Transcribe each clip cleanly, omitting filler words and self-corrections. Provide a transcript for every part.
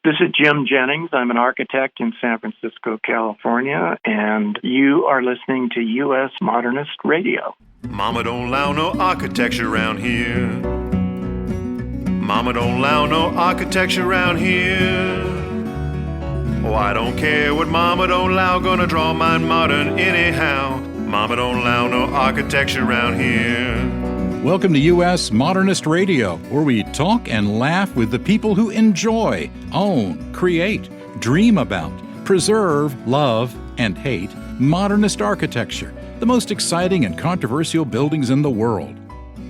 This is Jim Jennings. I'm an architect in San Francisco, California, and you are listening to U.S. Modernist Radio. Mama don't allow no architecture around here. Mama don't allow no architecture around here. Oh, I don't care what Mama don't allow, gonna draw mine modern anyhow. Mama don't allow no architecture around here. Welcome to U.S. Modernist Radio, where we talk and laugh with the people who enjoy, own, create, dream about, preserve, love, and hate modernist architecture, the most exciting and controversial buildings in the world.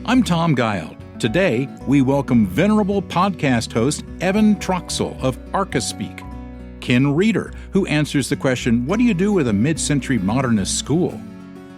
I'm Tom Guild. Today, we welcome venerable podcast host Evan Troxel of Archispeak, Ken Reiter, who answers the question, what do you do with a mid-century modernist school?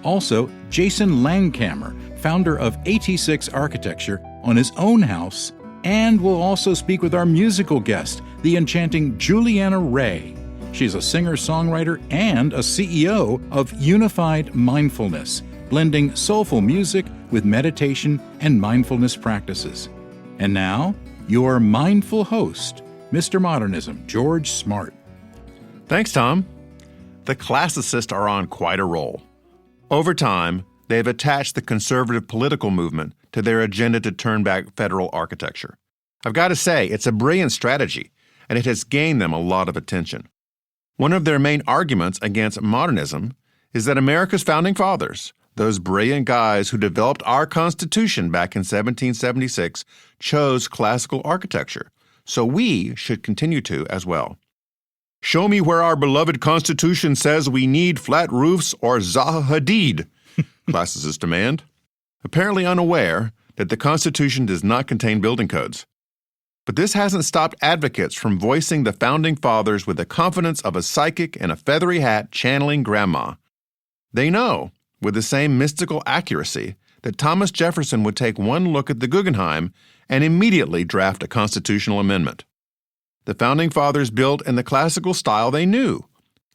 Also, Jason Langkammerer, founder of AT6 Architecture, on his own house, and we'll also speak with our musical guest, the enchanting Julianna Raye. She's a singer-songwriter and a CEO of Unified Mindfulness, blending soulful music with meditation and mindfulness practices. And now, your mindful host, Mr. Modernism, George Smart. Thanks, Tom. The classicists are on quite a roll. Over time, they've attached the conservative political movement to their agenda to turn back federal architecture. I've got to say, it's a brilliant strategy, and it has gained them a lot of attention. One of their main arguments against modernism is that America's founding fathers, those brilliant guys who developed our Constitution back in 1776, chose classical architecture, so we should continue to as well. Show me where our beloved Constitution says we need flat roofs or Zaha Hadid, classicists demand, apparently unaware that the Constitution does not contain building codes. But this hasn't stopped advocates from voicing the Founding Fathers with the confidence of a psychic in a feathery hat channeling grandma. They know, with the same mystical accuracy, that Thomas Jefferson would take one look at the Guggenheim and immediately draft a constitutional amendment. The Founding Fathers built in the classical style they knew: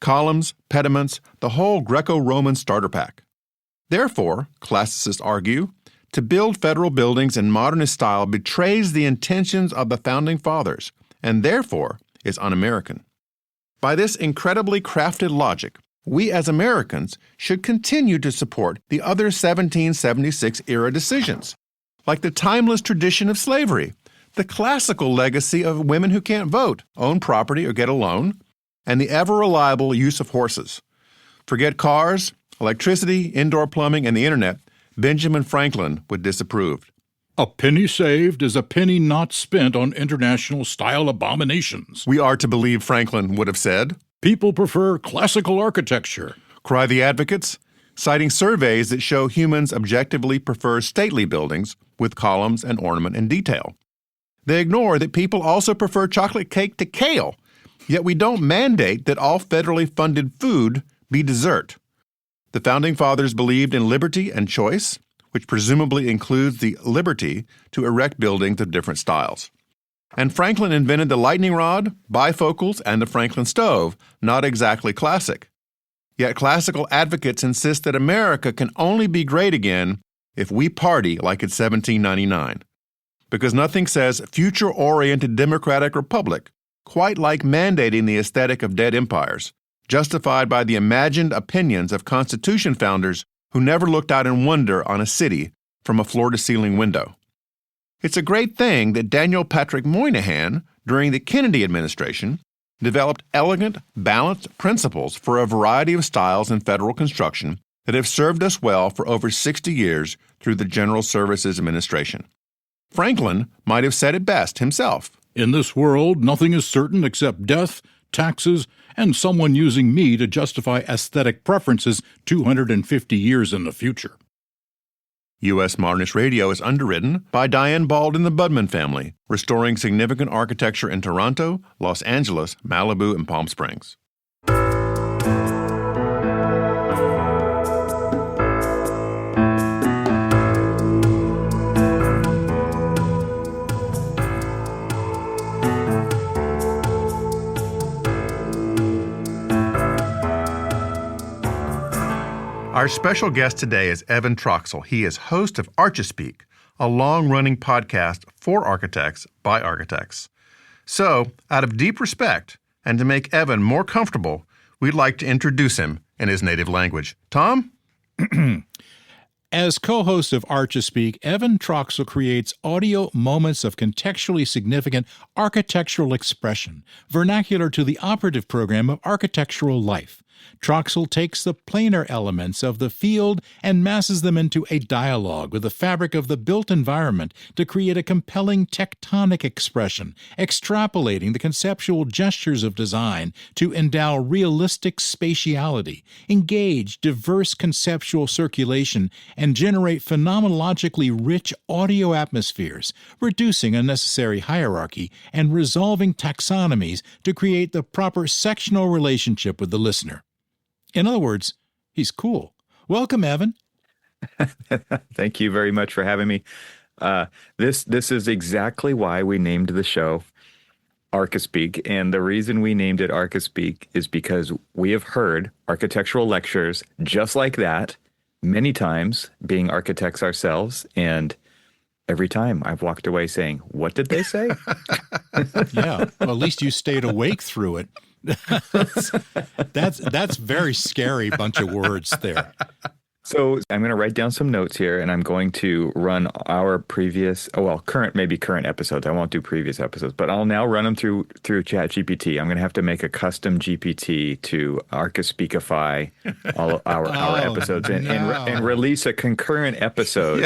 columns, pediments, the whole Greco-Roman starter pack. Therefore, classicists argue, to build federal buildings in modernist style betrays the intentions of the Founding Fathers, and therefore is un-American. By this incredibly crafted logic, we as Americans should continue to support the other 1776-era decisions, like the timeless tradition of slavery, the classical legacy of women who can't vote, own property, or get a loan, and the ever-reliable use of horses. Forget cars, electricity, indoor plumbing, and the internet. Benjamin Franklin would disapprove. A penny saved is a penny not spent on international-style abominations. We are to believe Franklin would have said. People prefer classical architecture, cry the advocates, citing surveys that show humans objectively prefer stately buildings with columns and ornament and detail. They ignore that people also prefer chocolate cake to kale, yet we don't mandate that all federally funded food be dessert. The Founding Fathers believed in liberty and choice, which presumably includes the liberty to erect buildings of different styles. And Franklin invented the lightning rod, bifocals, and the Franklin stove, not exactly classic. Yet classical advocates insist that America can only be great again if we party like it's 1799. Because nothing says future-oriented democratic republic quite like mandating the aesthetic of dead empires, justified by the imagined opinions of Constitution founders who never looked out in wonder on a city from a floor-to-ceiling window. It's a great thing that Daniel Patrick Moynihan, during the Kennedy administration, developed elegant, balanced principles for a variety of styles in federal construction that have served us well for over 60 years through the General Services Administration. Franklin might have said it best himself. In this world, nothing is certain except death, taxes, and someone using me to justify aesthetic preferences 250 years in the future. U.S. Modernist Radio is underwritten by Diane Bald and the Budman family, restoring significant architecture in Toronto, Los Angeles, Malibu, and Palm Springs. Our special guest today is Evan Troxel. He is host of Archispeak, a long-running podcast for architects by architects. So, out of deep respect, and to make Evan more comfortable, we'd like to introduce him in his native language. Tom? As co-host of Archispeak, Evan Troxel creates audio moments of contextually significant architectural expression, vernacular to the operative program of architectural life. Troxel takes the planar elements of the field and masses them into a dialogue with the fabric of the built environment to create a compelling tectonic expression, extrapolating the conceptual gestures of design to endow realistic spatiality, engage diverse conceptual circulation, and generate phenomenologically rich audio atmospheres, reducing unnecessary hierarchy and resolving taxonomies to create the proper sectional relationship with the listener. In other words, he's cool. Welcome, Evan. Thank you very much for having me. This is exactly why we named the show Archispeak. And the reason we named it Archispeak is because we have heard architectural lectures just like that many times, being architects ourselves. And every time I've walked away saying, what did they say? Yeah, well, at least you stayed awake through it. That's very scary bunch of words there. So I'm going to write down some notes here, and I'm going to run our current episodes. I won't do previous episodes, but I'll now run them through ChatGPT. I'm going to have to make a custom GPT to Archispeakify all our episodes and release a concurrent episode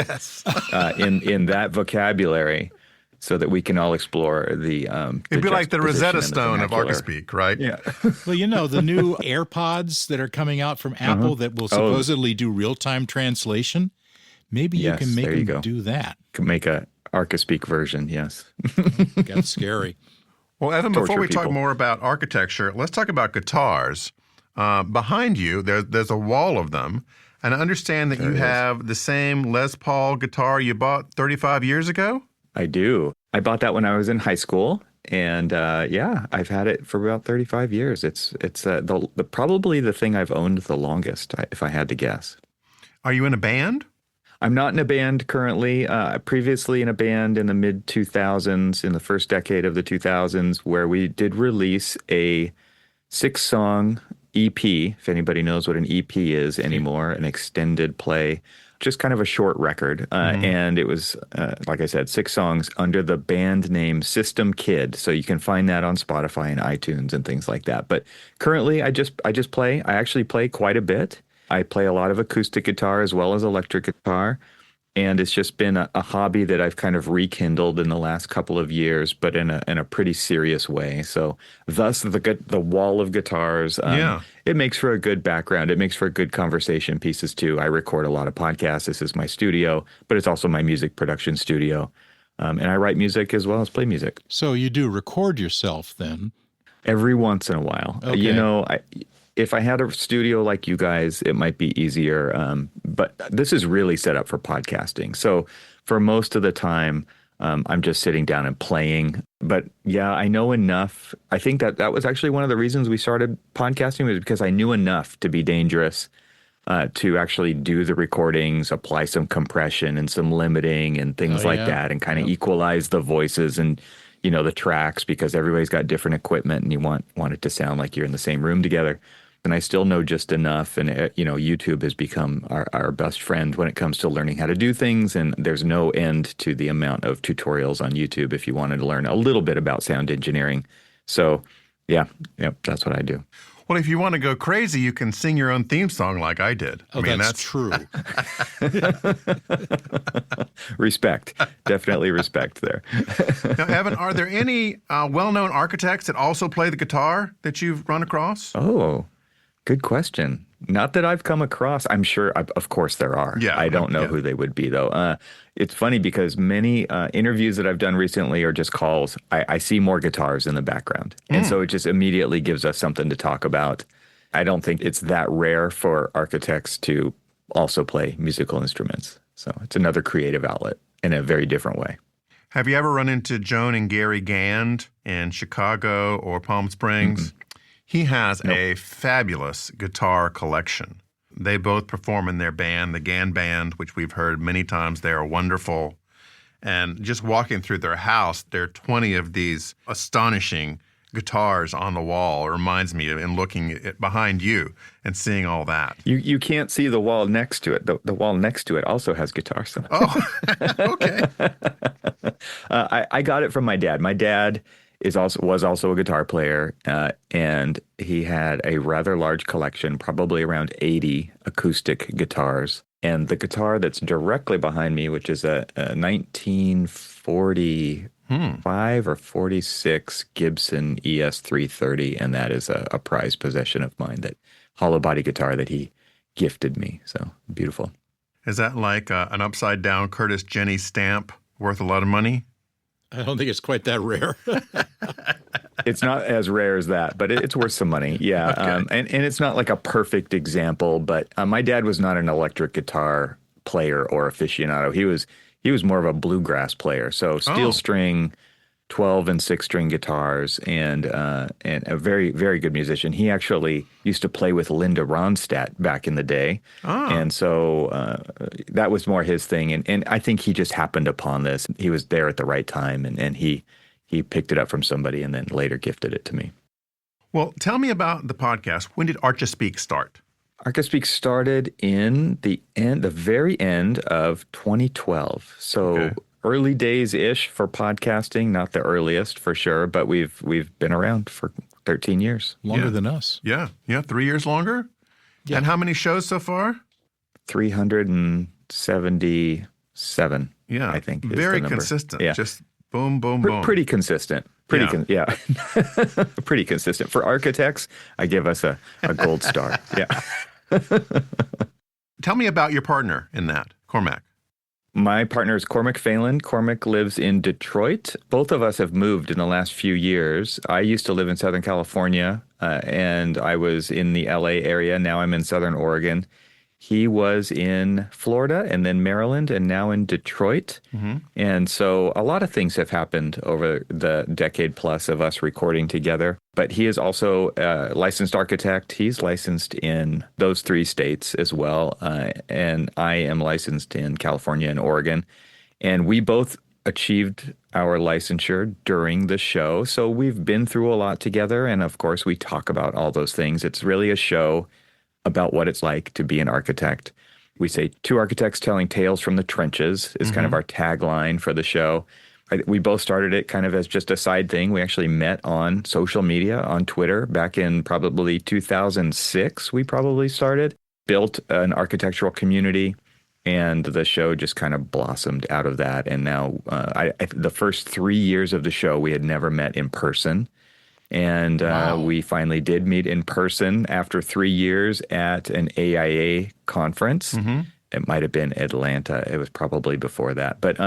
in that vocabulary, so that we can all explore the it'd be like the Rosetta Stone of Archispeak, right? Yeah. Well, the new AirPods that are coming out from Apple that will supposedly do real-time translation, maybe you can make them do that. Can make a Archispeak version, yes. Got scary. Well, Evan, before we talk more about architecture, let's talk about guitars. Behind you, there's a wall of them, and I understand that you have the same Les Paul guitar you bought 35 years ago? I do. I bought that when I was in high school, and I've had it for about 35 years. It's probably the thing I've owned the longest, if I had to guess. Are you in a band? I'm not in a band currently. Previously in a band in the mid-2000s, in the first decade of the 2000s, where we did release a 6-song EP, if anybody knows what an EP is anymore, an extended play. Just kind of a short record. And it was, like I said, 6 songs under the band name System Kid. So you can find that on Spotify and iTunes and things like that. But currently I just play. I actually play quite a bit. I play a lot of acoustic guitar as well as electric guitar. And it's just been a hobby that I've kind of rekindled in the last couple of years, but in a pretty serious way. So thus the wall of guitars, it makes for a good background. It makes for good conversation pieces too. I record a lot of podcasts. This is my studio, but it's also my music production studio. And I write music as well as play music. So you do record yourself then? Every once in a while. Okay. If I had a studio like you guys, it might be easier. But this is really set up for podcasting. So for most of the time, I'm just sitting down and playing. But yeah, I know enough. I think that was actually one of the reasons we started podcasting, was because I knew enough to be dangerous, to actually do the recordings, apply some compression and some limiting and things like that, and kind of equalize the voices and the tracks, because everybody's got different equipment and you want it to sound like you're in the same room together. And I still know just enough. And, YouTube has become our best friend when it comes to learning how to do things. And there's no end to the amount of tutorials on YouTube if you wanted to learn a little bit about sound engineering. So, that's what I do. Well, if you want to go crazy, you can sing your own theme song like I did. That's true. Respect. Definitely respect there. Now, Evan, are there any well-known architects that also play the guitar that you've run across? Oh, good question. Not that I've come across. I'm sure, of course, there are. Yeah, I don't know who they would be, though. It's funny because many interviews that I've done recently are just calls. I see more guitars in the background. And so it just immediately gives us something to talk about. I don't think it's that rare for architects to also play musical instruments. So it's another creative outlet in a very different way. Have you ever run into Joan and Gary Gand in Chicago or Palm Springs? Mm-hmm. He has a fabulous guitar collection. They both perform in their band, the Gand Band, which we've heard many times. They are wonderful. And just walking through their house, there are 20 of these astonishing guitars on the wall. It reminds me of and looking at behind you and seeing all that. You can't see the wall next to it. The wall next to it also has guitars. Oh, okay. I got it from my dad. My dad was also a guitar player, and he had a rather large collection, probably around 80 acoustic guitars. And the guitar that's directly behind me, which is a 1945 or 46 Gibson ES330, and that is a prized possession of mine, that hollow body guitar that he gifted me. So beautiful. Is that like an upside down Curtis Jenny stamp worth a lot of money? I don't think it's quite that rare. It's not as rare as that, but it's worth some money. Yeah. Okay. And it's not like a perfect example, but my dad was not an electric guitar player or aficionado. He was more of a bluegrass player. So steel string, 12 and 6-string guitars, and a very, very good musician. He actually used to play with Linda Ronstadt back in the day. And so that was more his thing. And I think he just happened upon this. He was there at the right time, and he picked it up from somebody and then later gifted it to me. Well, tell me about the podcast. When did Archispeak start? Archispeak started in the very end of 2012. So early days-ish for podcasting, not the earliest for sure, but we've been around for 13 years. Longer than us. Yeah. 3 years longer? Yeah. And how many shows so far? 377, I think. Very consistent. Yeah. Just boom, boom, boom. Pretty consistent. Pretty consistent. For architects, I give us a gold star. Yeah. Tell me about your partner in that, Cormac. My partner is Cormac Phelan. Cormac lives in Detroit. Both of us have moved in the last few years. I used to live in Southern California, and I was in the LA area. Now I'm in Southern Oregon. He was in Florida and then Maryland and now in Detroit. Mm-hmm. And so a lot of things have happened over the decade plus of us recording together. But he is also a licensed architect. He's licensed in those 3 states as well. And I am licensed in California and Oregon. And we both achieved our licensure during the show. So we've been through a lot together. And of course, we talk about all those things. It's really a show about what it's like to be an architect. We say 2 architects telling tales from the trenches is kind of our tagline for the show. We both started it kind of as just a side thing. We actually met on social media, on Twitter, back in probably 2006. We probably started, built an architectural community, and the show just kind of blossomed out of that. And now the first 3 years of the show, we had never met in person. And we finally did meet in person after 3 years at an AIA conference. Mm-hmm. It might have been Atlanta. It was probably before that. But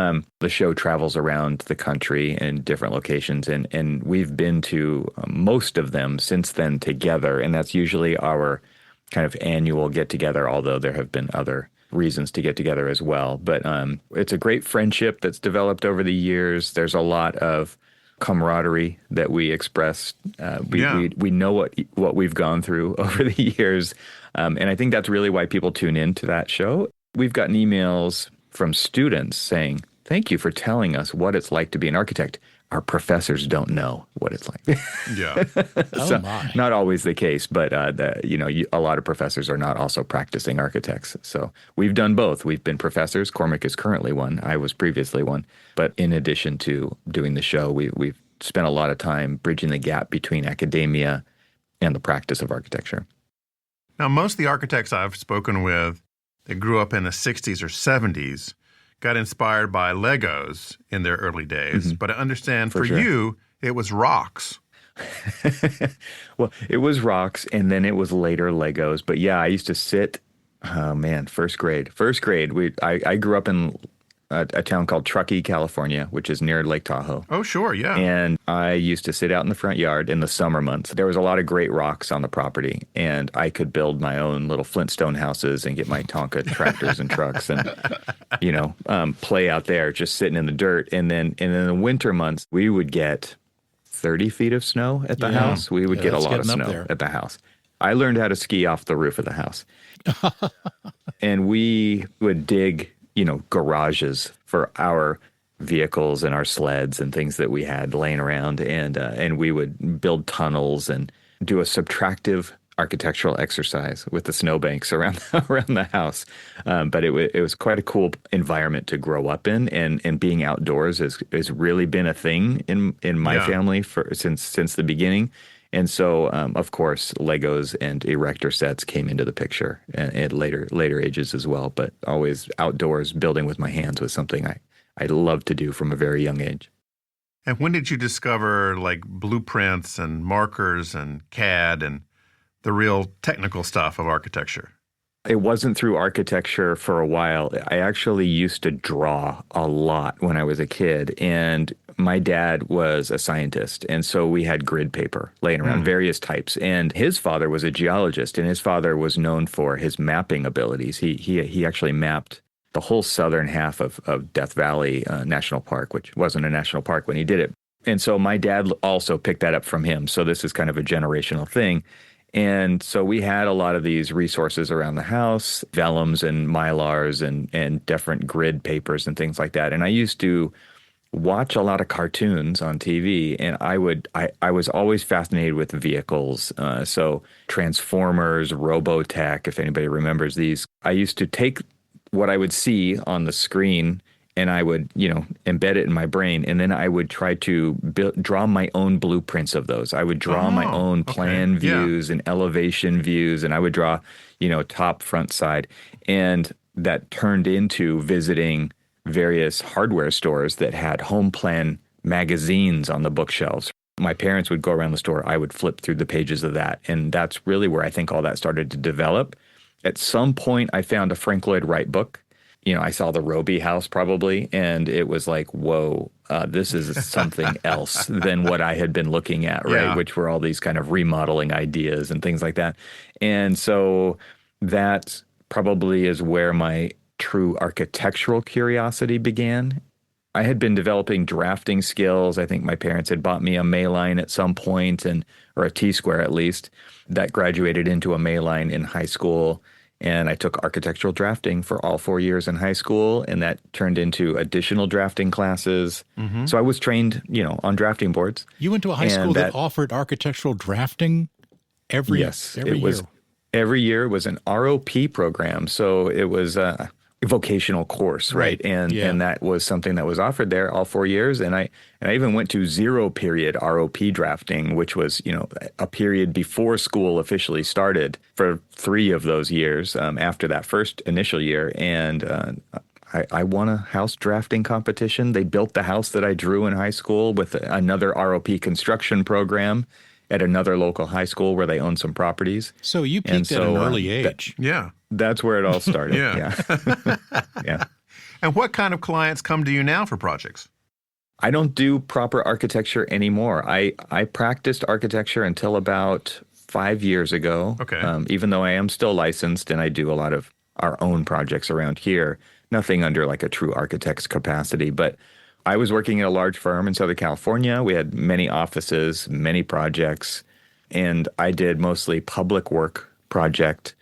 the show travels around the country in different locations, and we've been to most of them since then together. And that's usually our kind of annual get-together, although there have been other reasons to get together as well. But it's a great friendship that's developed over the years. There's a lot of camaraderie that we express. We know what we've gone through over the years. And I think that's really why people tune in to that show. We've gotten emails from students saying, "Thank you for telling us what it's like to be an architect. Our professors don't know what it's like." Yeah. So, not always the case, but a lot of professors are not also practicing architects. So we've done both. We've been professors. Cormac is currently one. I was previously one. But in addition to doing the show, we've spent a lot of time bridging the gap between academia and the practice of architecture. Now, most of the architects I've spoken with that grew up in the 60s or 70s got inspired by Legos in their early days. Mm-hmm. But I understand for you, it was rocks. Well, it was rocks, and then it was later Legos. But yeah, I used to sit, first grade. I grew up in a town called Truckee, California, which is near Lake Tahoe. Oh, sure, yeah. And I used to sit out in the front yard in the summer months. There was a lot of great rocks on the property, and I could build my own little Flintstone houses and get my Tonka tractors and trucks and, play out there just sitting in the dirt. And then in the winter months, we would get 30 feet of snow at the house. We would get a lot of snow at the house. I learned how to ski off the roof of the house. And we would dig garages for our vehicles and our sleds and things that we had laying around, and we would build tunnels and do a subtractive architectural exercise with the snowbanks around around the house. But it was quite a cool environment to grow up in, and being outdoors has really been a thing in my family since the beginning. And so, of course, Legos and erector sets came into the picture at later ages as well. But always outdoors, building with my hands was something I loved to do from a very young age. And when did you discover like blueprints and markers and CAD and the real technical stuff of architecture? It wasn't through architecture for a while. I actually used to draw a lot when I was a kid, and my dad was a scientist, and so we had grid paper laying around, various types. And his father was a geologist, and his father was known for his mapping abilities. He actually mapped the whole southern half of Death Valley National Park, which wasn't a national park when he did it. And so my dad also picked that up from him. So this is kind of a generational thing. And so we had a lot of these resources around the house, vellums and mylars and different grid papers and things like that. And I used to watch a lot of cartoons on TV, and I was always fascinated with vehicles. So Transformers, Robotech, if anybody remembers these. I used to take what I would see on the screen and I would, embed it in my brain, and then I would try to draw my own blueprints of those. I would draw my own plan views and elevation views, and I would draw, top, front, side. And that turned into visiting various hardware stores that had home plan magazines on the bookshelves. My parents would go around the store. I would flip through the pages of that, and that's really where I think all that started to develop. At some point, I found a Frank Lloyd Wright book. I saw the Roby house probably, and it was like, whoa, this is something else than what I had been looking at, right? Yeah. Which were all these kind of remodeling ideas and things like that. And so that probably is where my true architectural curiosity began. I had been developing drafting skills. I think my parents had bought me a Mayline at some point, or a T-square at least. That graduated into a Mayline in high school. And I took architectural drafting for all 4 years in high school, and that turned into additional drafting classes. Mm-hmm. So I was trained, on drafting boards. You went to a high school that offered architectural drafting every year? Every year was an ROP program. So it was a vocational course, right? And that was something that was offered there all 4 years. And I even went to 0 period ROP drafting, which was, a period before school officially started for 3 of those years after that first initial year. And I won a house drafting competition. They built the house that I drew in high school with another ROP construction program at another local high school where they owned some properties. So you peaked at an early age. That's where it all started. Yeah. And what kind of clients come to you now for projects? I don't do proper architecture anymore. I practiced architecture until about 5 years ago. Okay. Even though I am still licensed and I do a lot of our own projects around here, nothing under like a true architect's capacity. But I was working at a large firm in Southern California. We had many offices, many projects, and I did mostly public work project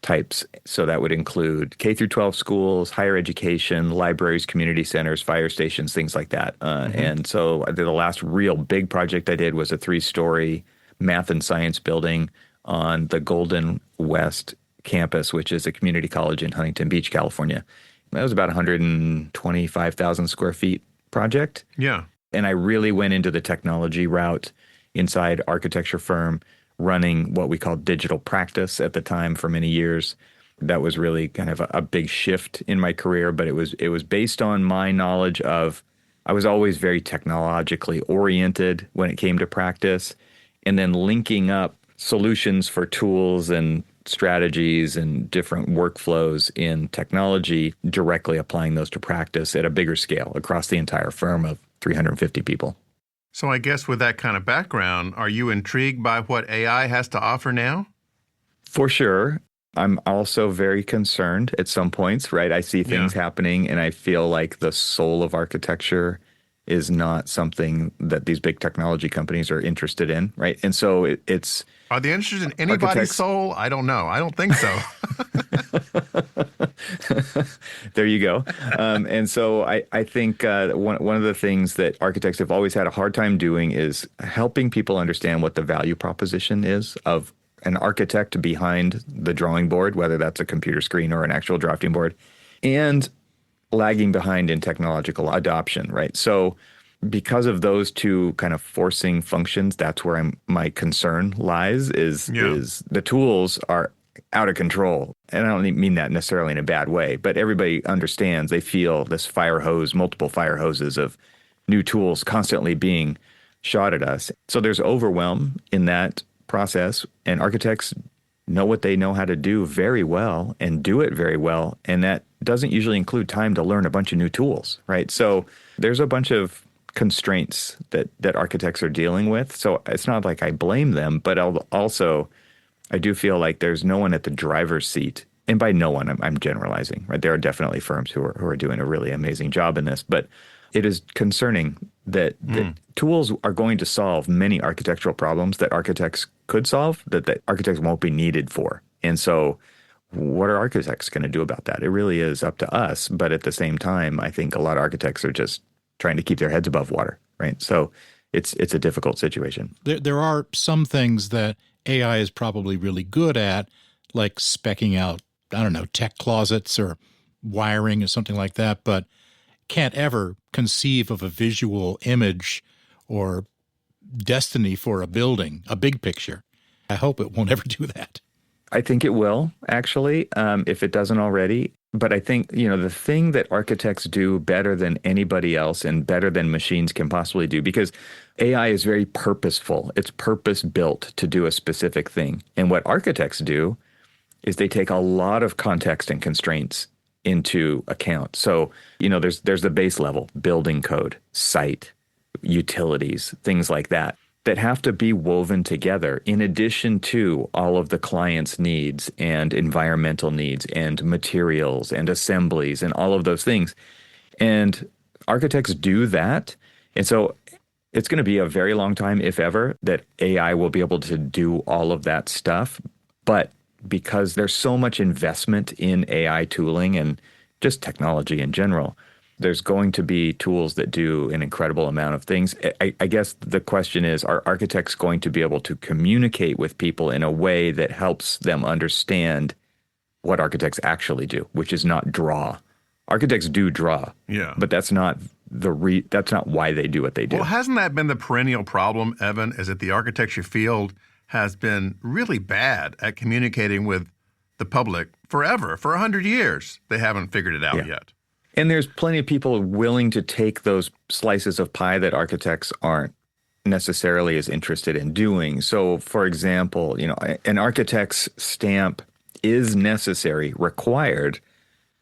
types. So that would include K through 12 schools, higher education, libraries, community centers, fire stations, things like that. And so the last real big project I did was a 3-story math and science building on the Golden West campus, which is a community college in Huntington Beach, California. That was about 125,000 square feet project. Yeah. And I really went into the technology route inside architecture firm, running what we called digital practice at the time for many years. That was really kind of a big shift in my career, but it was based on my knowledge of, I was always very technologically oriented when it came to practice, and then linking up solutions for tools and strategies and different workflows in technology, directly applying those to practice at a bigger scale across the entire firm of 350 people. So I guess with that kind of background, are you intrigued by what AI has to offer now? For sure. I'm also very concerned at some points, right? I see things happening and I feel like the soul of architecture is not something that these big technology companies are interested in, right? And so it's... Are they interested in anybody's soul? I don't know. I don't think so. There you go. And so I think one of the things that architects have always had a hard time doing is helping people understand what the value proposition is of an architect behind the drawing board, whether that's a computer screen or an actual drafting board, and lagging behind in technological adoption, right? So because of those two kind of forcing functions, that's where my concern lies is the tools are out of control. And I don't mean that necessarily in a bad way, but everybody understands, they feel this fire hose, multiple fire hoses of new tools constantly being shot at us. So there's overwhelm in that process, and architects know what they know how to do very well and do it very well. And that doesn't usually include time to learn a bunch of new tools, right? So there's a bunch of constraints that architects are dealing with. So it's not like I blame them, but also I do feel like there's no one at the driver's seat. And by no one, I'm generalizing, right? There are definitely firms who are doing a really amazing job in this, but it is concerning that tools are going to solve many architectural problems that architects could solve that architects won't be needed for. And so what are architects going to do about that? It really is up to us. But at the same time, I think a lot of architects are just trying to keep their heads above water, right? So it's a difficult situation. There are some things that AI is probably really good at, like speccing out, I don't know, tech closets or wiring or something like that, but can't ever conceive of a visual image or destiny for a building, a big picture. I hope it won't ever do that. I think it will, actually, if it doesn't already. But I think, the thing that architects do better than anybody else and better than machines can possibly do, because AI is very purposeful. It's purpose-built to do a specific thing. And what architects do is they take a lot of context and constraints into account. So, there's the base level, building code, site, utilities, things like that have to be woven together in addition to all of the client's needs and environmental needs and materials and assemblies and all of those things. And architects do that. And so it's going to be a very long time, if ever, that AI will be able to do all of that stuff. But because there's so much investment in AI tooling and just technology in general, there's going to be tools that do an incredible amount of things. I guess the question is, are architects going to be able to communicate with people in a way that helps them understand what architects actually do, which is not draw. Architects do draw, but that's not that's not why they do what they do. Well, hasn't that been the perennial problem, Evan, is that the architecture field has been really bad at communicating with the public forever, for 100 years. They haven't figured it out yet. And there's plenty of people willing to take those slices of pie that architects aren't necessarily as interested in doing. So, for example, an architect's stamp is necessary, required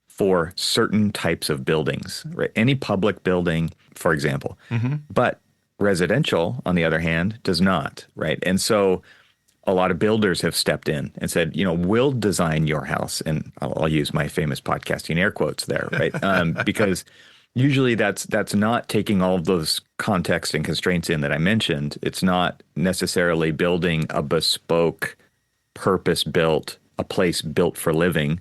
for certain types of buildings, right? Any public building, for example. But residential, on the other hand, does not, right? And so a lot of builders have stepped in and said, we'll design your house. And I'll use my famous podcasting air quotes there, right? Because usually that's not taking all of those context and constraints in that I mentioned. It's not necessarily building a bespoke, purpose-built, a place built for living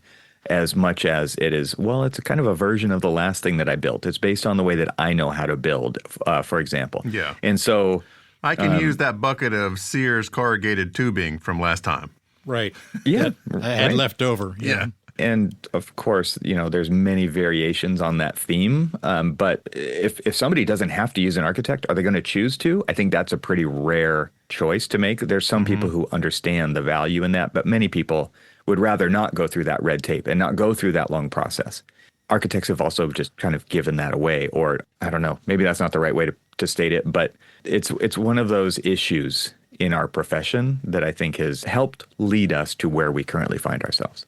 as much as it is, it's a kind of a version of the last thing that I built. It's based on the way that I know how to build, for example. Yeah. And so I can use that bucket of Sears corrugated tubing from last time. Right. Yeah. I had left over. Yeah. And of course, there's many variations on that theme. But if somebody doesn't have to use an architect, are they going to choose to? I think that's a pretty rare choice to make. There's some people who understand the value in that, but many people would rather not go through that red tape and not go through that long process. Architects have also just kind of given that away, or I don't know, maybe that's not the right way to state it, but it's one of those issues in our profession that I think has helped lead us to where we currently find ourselves.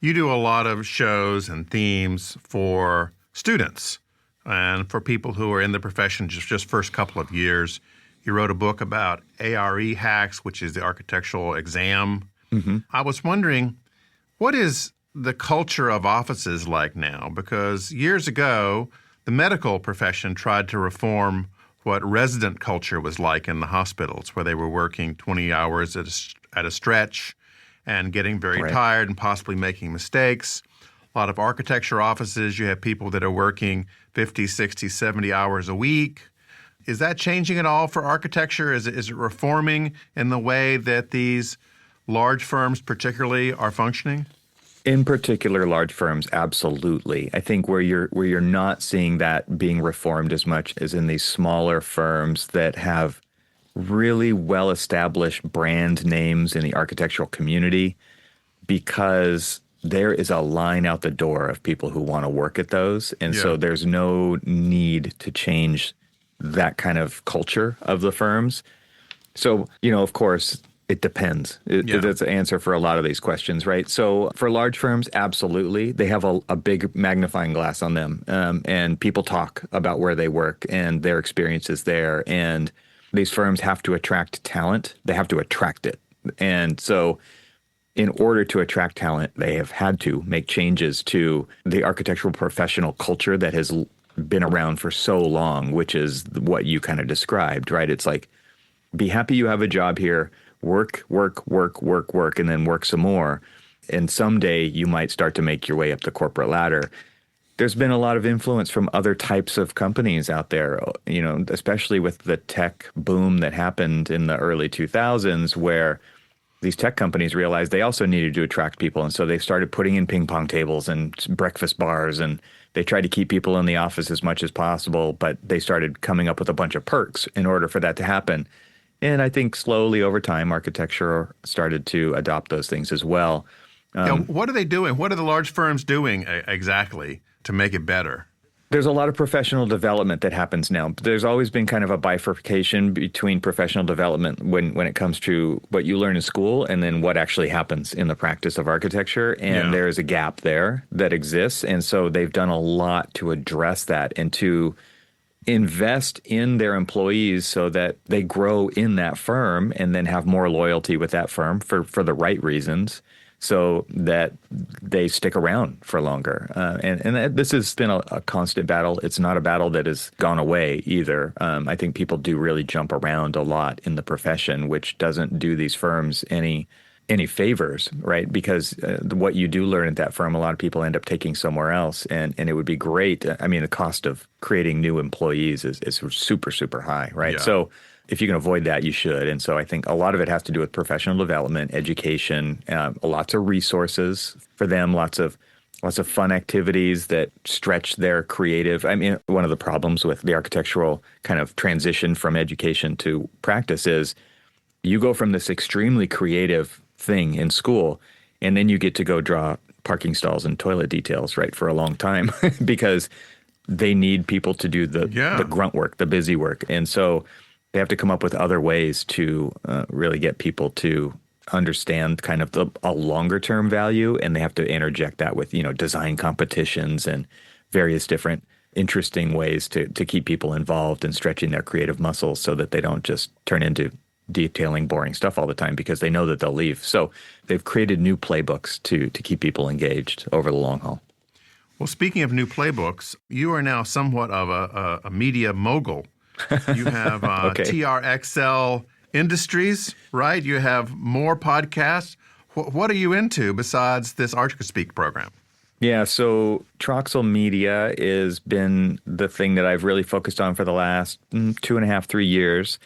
You do a lot of shows and themes for students and for people who are in the profession just first couple of years. You wrote a book about ARE hacks, which is the architectural exam. I was wondering, what is the culture of offices like now? Because years ago, the medical profession tried to reform what resident culture was like in the hospitals, where they were working 20 hours at a stretch and getting very tired and possibly making mistakes. a lot of architecture offices, you have people that are working 50, 60, 70 hours a week. Is that changing at all for architecture? Is it reforming in the way that these large firms particularly are functioning? In particular, large firms, absolutely. I think where you're not seeing that being reformed as much as in these smaller firms that have really well-established brand names in the architectural community, because there is a line out the door of people who want to work at those. And so there's no need to change that kind of culture of the firms. So, of course, it depends. That's the answer for a lot of these questions, right? So for large firms, absolutely. They have a big magnifying glass on them, and people talk about where they work and their experiences there. And these firms have to attract talent. They have to attract it. And so in order to attract talent, they have had to make changes to the architectural professional culture that has been around for so long, which is what you kind of described, right? It's like, be happy you have a job here. Work, and then work some more. And someday you might start to make your way up the corporate ladder. There's been a lot of influence from other types of companies out there, especially with the tech boom that happened in the early 2000s, where these tech companies realized they also needed to attract people. And so they started putting in ping pong tables and breakfast bars, and they tried to keep people in the office as much as possible, but they started coming up with a bunch of perks in order for that to happen. And I think slowly over time, architecture started to adopt those things as well. What are they doing? What are the large firms doing exactly to make it better? There's a lot of professional development that happens now. There's always been kind of a bifurcation between professional development when it comes to what you learn in school and then what actually happens in the practice of architecture. And there's a gap there that exists. And so they've done a lot to address that and to invest in their employees so that they grow in that firm and then have more loyalty with that firm for the right reasons, so that they stick around for longer. And this has been a constant battle. It's not a battle that has gone away either. I think people do really jump around a lot in the profession, which doesn't do these firms any favors, right? Because what you do learn at that firm, a lot of people end up taking somewhere else, and it would be great. I mean, the cost of creating new employees is super, super high, right? Yeah. So if you can avoid that, you should. And so I think a lot of it has to do with professional development, education, lots of resources for them, lots of fun activities that stretch their creative. I mean, one of the problems with the architectural kind of transition from education to practice is you go from this extremely creative thing in school, and then you get to go draw parking stalls and toilet details, right, for a long time because they need people to do the grunt work, the busy work. And so they have to come up with other ways to really get people to understand kind of a longer term value, and they have to interject that with, design competitions and various different interesting ways to keep people involved and stretching their creative muscles so that they don't just turn into detailing boring stuff all the time because they know that they'll leave. So they've created new playbooks to keep people engaged over the long haul. Well, speaking of new playbooks, you are now somewhat of a media mogul. You have TRXL Industries, right? You have more podcasts. What are you into besides this Archispeak program? Yeah, so Troxel Media has been the thing that I've really focused on for the last 2.5, 3 years.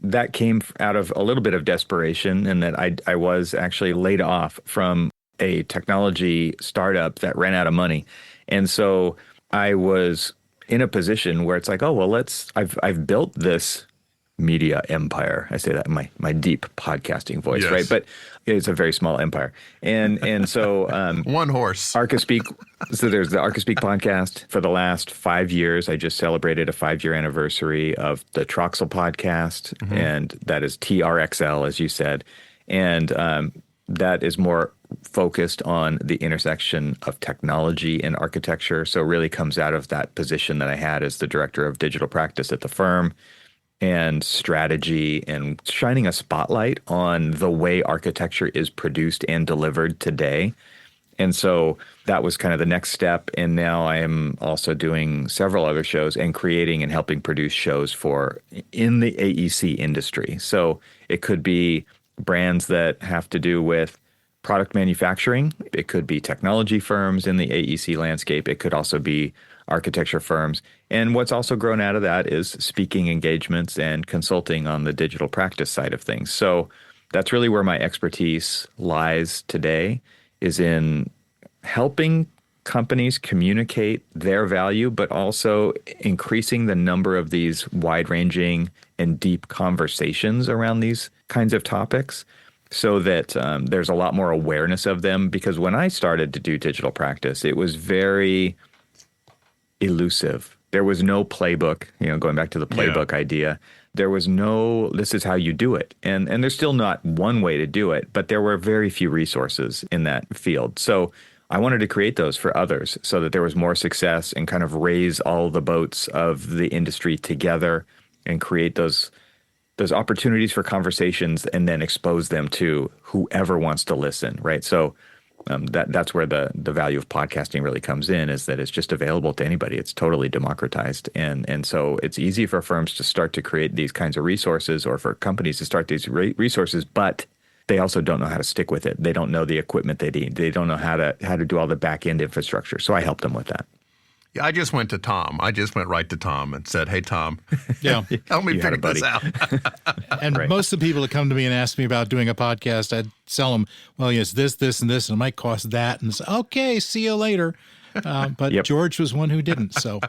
That came out of a little bit of desperation, and that I was actually laid off from a technology startup that ran out of money. And so I was in a position where it's like, oh, well, I've built this media empire. I say that in my deep podcasting voice, right? But it's a very small empire. And so one horse. Archispeak. So there's the Archispeak podcast. For the last 5 years, I just celebrated a 5-year anniversary of the Troxel podcast, and that is TRXL, as you said. And that is more focused on the intersection of technology and architecture. So it really comes out of that position that I had as the director of digital practice at the firm, and strategy, and shining a spotlight on the way architecture is produced and delivered today. And so that was kind of the next step. And now I am also doing several other shows and creating and helping produce shows in the AEC industry. So it could be brands that have to do with product manufacturing. It could be technology firms in the AEC landscape. It could also be architecture firms. And what's also grown out of that is speaking engagements and consulting on the digital practice side of things. So that's really where my expertise lies today, is in helping companies communicate their value, but also increasing the number of these wide-ranging and deep conversations around these kinds of topics, so that there's a lot more awareness of them. Because when I started to do digital practice, it was very elusive. There was no playbook, going back to the playbook idea. There was no, this is how you do it. And there's still not one way to do it, but there were very few resources in that field. So I wanted to create those for others so that there was more success, and kind of raise all the boats of the industry together and create those opportunities for conversations, and then expose them to whoever wants to listen, right? So that's where the value of podcasting really comes in, is that it's just available to anybody. It's totally democratized. And so it's easy for firms to start to create these kinds of resources, or for companies to start these resources, but they also don't know how to stick with it. They don't know the equipment they need. They don't know how to do all the back end infrastructure. So I help them with that. Yeah, I just went to Tom. I just went right to Tom and said, "Hey, Tom, yeah, help me figure this out." And most of the people that come to me and ask me about doing a podcast, I'd tell them, "Well, yes, this, and this, and it might cost that." And say, "Okay, see you later." But George was one who didn't. So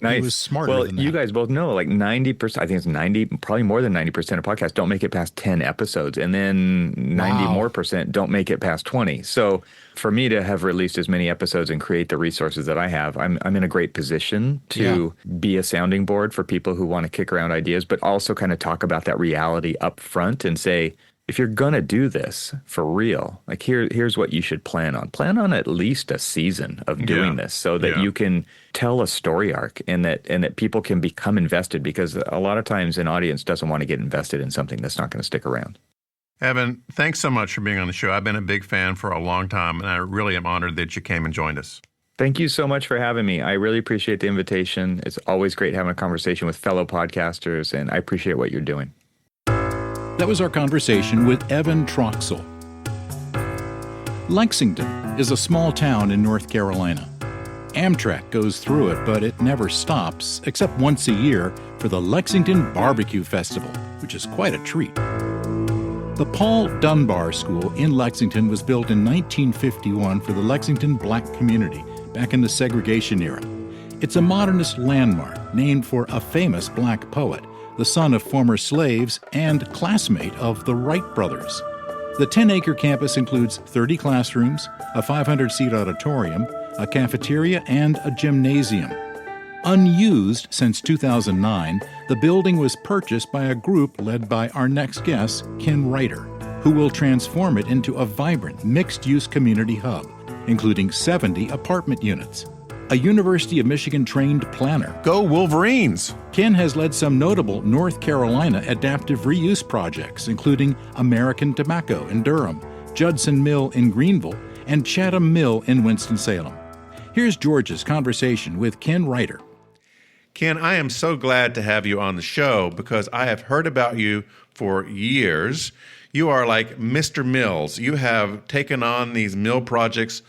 nice. He was smarter than that. You guys both know, like 90%, I think it's 90, probably more than 90% of podcasts don't make it past 10 episodes. And then 90 more percent don't make it past 20. So for me to have released as many episodes and create the resources that I have, I'm in a great position to be a sounding board for people who want to kick around ideas, but also kind of talk about that reality up front and say, if you're going to do this for real, like here's what you should plan on. Plan on at least a season of doing this, so that you can tell a story arc, and that people can become invested, because a lot of times an audience doesn't want to get invested in something that's not going to stick around. Evan, thanks so much for being on the show. I've been a big fan for a long time, and I really am honored that you came and joined us. Thank you so much for having me. I really appreciate the invitation. It's always great having a conversation with fellow podcasters, and I appreciate what you're doing. That was our conversation with Evan Troxel. Lexington is a small town in North Carolina. Amtrak goes through it, but it never stops, except once a year for the Lexington Barbecue Festival, which is quite a treat. The Paul Dunbar School in Lexington was built in 1951 for the Lexington black community back in the segregation era. It's a modernist landmark named for a famous black poet, the son of former slaves and classmate of the Wright brothers. The 10-acre campus includes 30 classrooms, a 500-seat auditorium, a cafeteria, and a gymnasium. Unused since 2009, the building was purchased by a group led by our next guest, Ken Reiter, who will transform it into a vibrant, mixed-use community hub, including 70 apartment units. A University of Michigan-trained planner. Go Wolverines! Ken has led some notable North Carolina adaptive reuse projects, including American Tobacco in Durham, Judson Mill in Greenville, and Chatham Mill in Winston-Salem. Here's George's conversation with Ken Reiter. Ken, I am so glad to have you on the show, because I have heard about you for years. You are like Mr. Mills. You have taken on these mill projects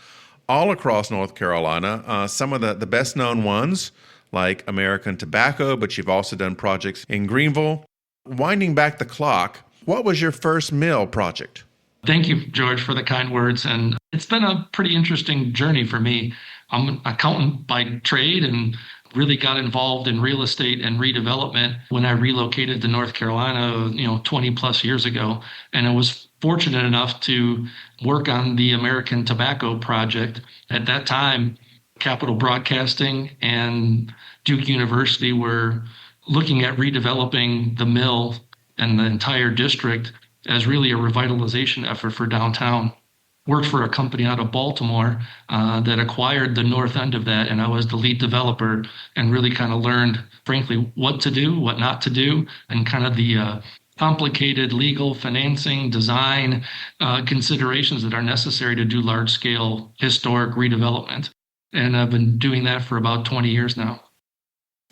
all across North Carolina, some of the best-known ones, like American Tobacco, but you've also done projects in Greenville. Winding back the clock, what was your first mill project? Thank you, George, for the kind words. And it's been a pretty interesting journey for me. I'm an accountant by trade and really got involved in real estate and redevelopment when I relocated to North Carolina, 20 plus years ago. And I was fortunate enough to work on the American Tobacco project. At that time, Capital Broadcasting and Duke University were looking at redeveloping the mill and the entire district as really a revitalization effort for downtown. Worked for a company out of Baltimore that acquired the north end of that, and I was the lead developer and really kind of learned, frankly, what to do, what not to do, and kind of the complicated legal, financing, design considerations that are necessary to do large-scale historic redevelopment. And I've been doing that for about 20 years now.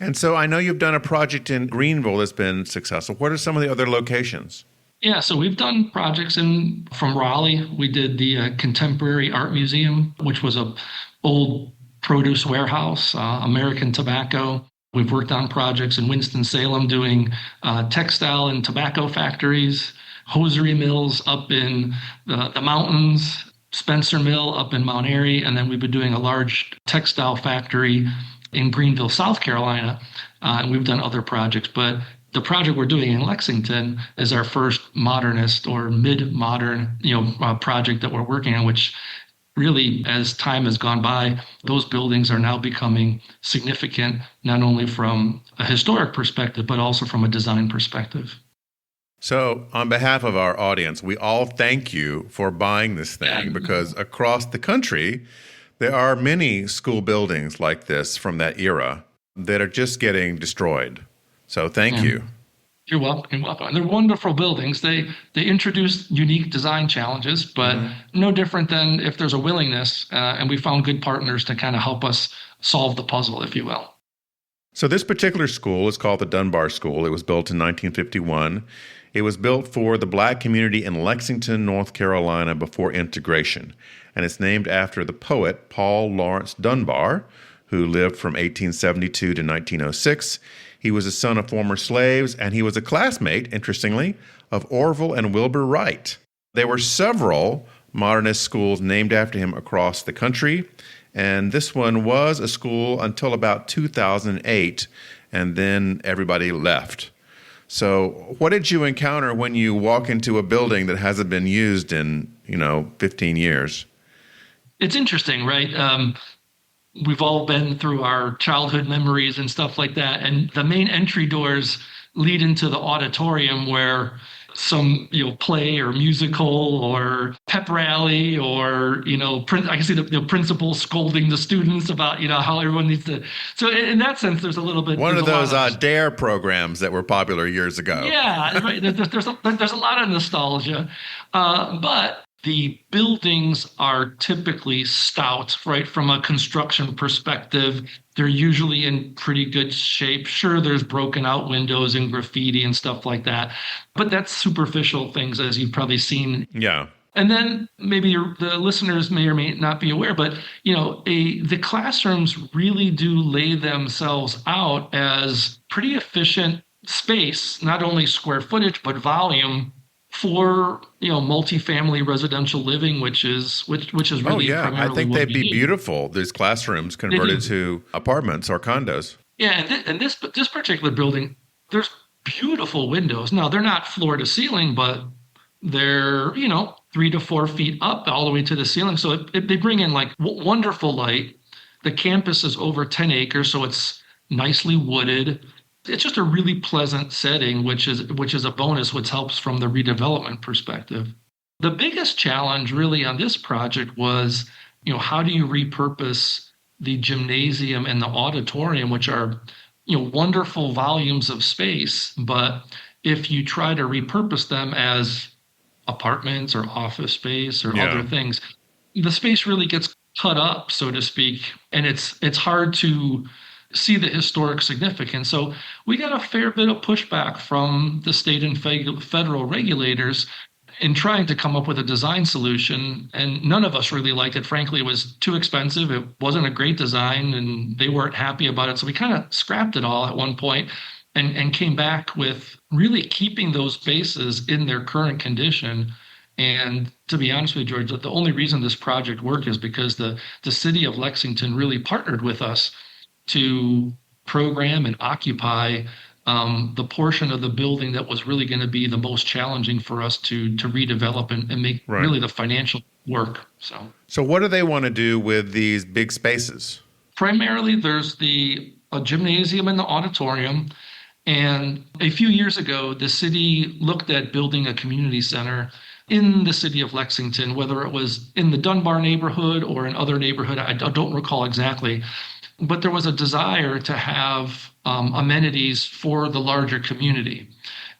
And so I know you've done a project in Greenville that's been successful. What are some of the other locations? Yeah, so we've done projects from Raleigh. We did the Contemporary Art Museum, which was a old produce warehouse, American Tobacco. We've worked on projects in Winston-Salem doing textile and tobacco factories, hosiery mills up in the mountains, Spencer Mill up in Mount Airy, and then we've been doing a large textile factory in Greenville, South Carolina. And we've done other projects, but the project we're doing in Lexington is our first modernist or mid-modern, project that we're working on, which really, as time has gone by, those buildings are now becoming significant, not only from a historic perspective, but also from a design perspective. So on behalf of our audience, we all thank you for buying this thing, because across the country, there are many school buildings like this from that era that are just getting destroyed. So thank you. You're welcome. They're wonderful buildings. They introduce unique design challenges, but no different than if there's a willingness, and we found good partners to kind of help us solve the puzzle, if you will. So this particular school is called the Dunbar School. It was built in 1951. It was built for the Black community in Lexington, North Carolina before integration. And it's named after the poet Paul Laurence Dunbar, who lived from 1872 to 1906. He was a son of former slaves, and he was a classmate, interestingly, of Orville and Wilbur Wright. There were several modernist schools named after him across the country, and this one was a school until about 2008, and then everybody left. So what did you encounter when you walk into a building that hasn't been used in, 15 years? It's interesting, right? We've all been through our childhood memories and stuff like that. And the main entry doors lead into the auditorium where some, play or musical or pep rally or, I can see the principal scolding the students about, how everyone needs to. So in that sense, there's a little bit. One of those DARE programs that were popular years ago. Yeah, right. There's a lot of nostalgia. But the buildings are typically stout, right? From a construction perspective, they're usually in pretty good shape. Sure, there's broken out windows and graffiti and stuff like that, but that's superficial things, as you've probably seen. Yeah. And then maybe the listeners may or may not be aware, but the classrooms really do lay themselves out as pretty efficient space, not only square footage but volume, for multifamily residential living, which is really primarily I think what they'd we be do. beautiful. These classrooms converted to apartments or condos. Yeah, and this particular building, there's beautiful windows. Now they're not floor to ceiling, but they're 3 to 4 feet up all the way to the ceiling. So they bring in like wonderful light. The campus is over 10 acres, so it's nicely wooded. It's just a really pleasant setting, which is a bonus, which helps from the redevelopment perspective. The biggest challenge really on this project was, how do you repurpose the gymnasium and the auditorium, which are, wonderful volumes of space, but if you try to repurpose them as apartments or office space or other things, the space really gets cut up, so to speak, and it's hard to see the historic significance. So we got a fair bit of pushback from the state and federal regulators in trying to come up with a design solution, and none of us really liked it. Frankly, it was too expensive. It wasn't a great design, and they weren't happy about it. So we kind of scrapped it all at one point and came back with really keeping those spaces in their current condition. And to be honest with you, George, the only reason this project worked is because the city of Lexington really partnered with us to program and occupy the portion of the building that was really going to be the most challenging for us to redevelop and make really the financial work. So what do they want to do with these big spaces? Primarily, there's a gymnasium and the auditorium. And a few years ago, the city looked at building a community center in the city of Lexington, whether it was in the Dunbar neighborhood or in other neighborhood. I don't recall exactly. But there was a desire to have amenities for the larger community.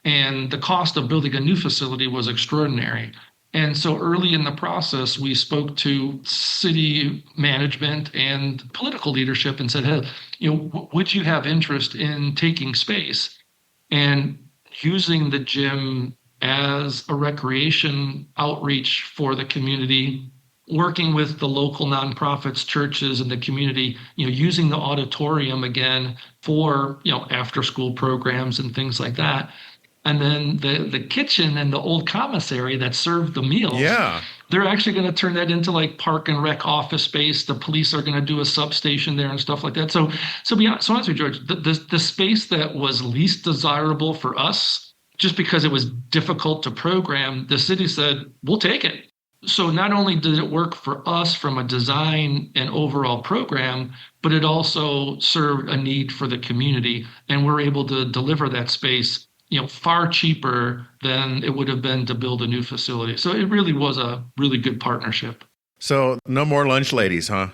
And the cost of building a new facility was extraordinary. And so early in the process, we spoke to city management and political leadership and said, hey, would you have interest in taking space and using the gym as a recreation outreach for the community, working with the local nonprofits, churches, and the community, using the auditorium again for, after school programs and things like that. And then the kitchen and the old commissary that served the meals. Yeah. They're actually going to turn that into like park and rec office space. The police are going to do a substation there and stuff like that. So be honest with you, George, the space that was least desirable for us, just because it was difficult to program, the city said, we'll take it. So not only did it work for us from a design and overall program, but it also served a need for the community. And we're able to deliver that space far cheaper than it would have been to build a new facility. So it really was a really good partnership. So no more lunch ladies, huh?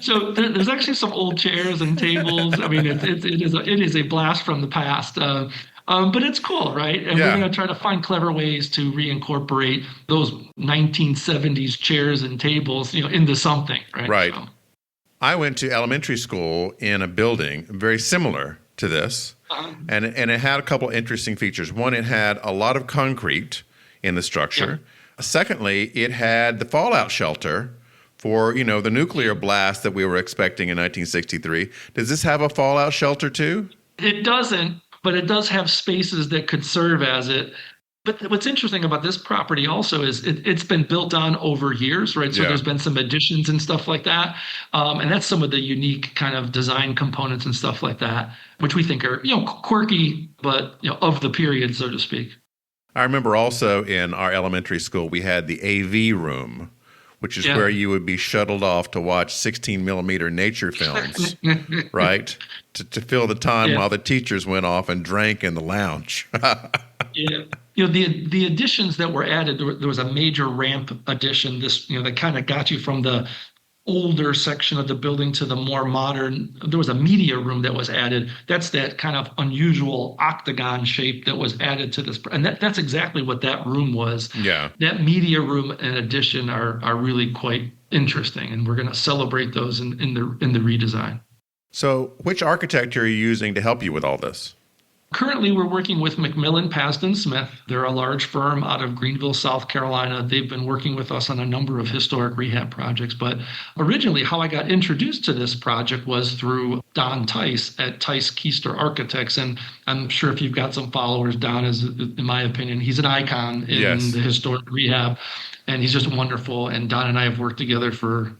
So there's actually some old chairs and tables. I mean, it is a blast from the past. But it's cool, right? And we're going to try to find clever ways to reincorporate those 1970s chairs and tables, into something, right? Right. So. I went to elementary school in a building very similar to this. And it had a couple interesting features. One, it had a lot of concrete in the structure. Yeah. Secondly, it had the fallout shelter for, the nuclear blast that we were expecting in 1963. Does this have a fallout shelter too? It doesn't, but it does have spaces that could serve as it. But what's interesting about this property also is it's been built on over years, right? So there's been some additions and stuff like that. And that's some of the unique kind of design components and stuff like that, which we think are, quirky, but, of the period, so to speak. I remember also in our elementary school, we had the AV room, which is where you would be shuttled off to watch 16 millimeter nature films, right? To fill the time while the teachers went off and drank in the lounge. Yeah. The additions that were added, there was a major ramp addition, that kind of got you from the older section of the building to the more modern. There was a media room that was added. That's that kind of unusual octagon shape that was added to this. And that's exactly what that room was. Yeah. That media room and addition are really quite interesting. And we're going to celebrate those in the redesign. So which architect are you using to help you with all this? Currently, we're working with McMillan Pasden Smith. They're a large firm out of Greenville, South Carolina. They've been working with us on a number of historic rehab projects. But originally, how I got introduced to this project was through Don Tice at Tice Keister Architects. And I'm sure if you've got some followers, Don is, in my opinion, he's an icon in the historic rehab. And he's just wonderful. And Don and I have worked together for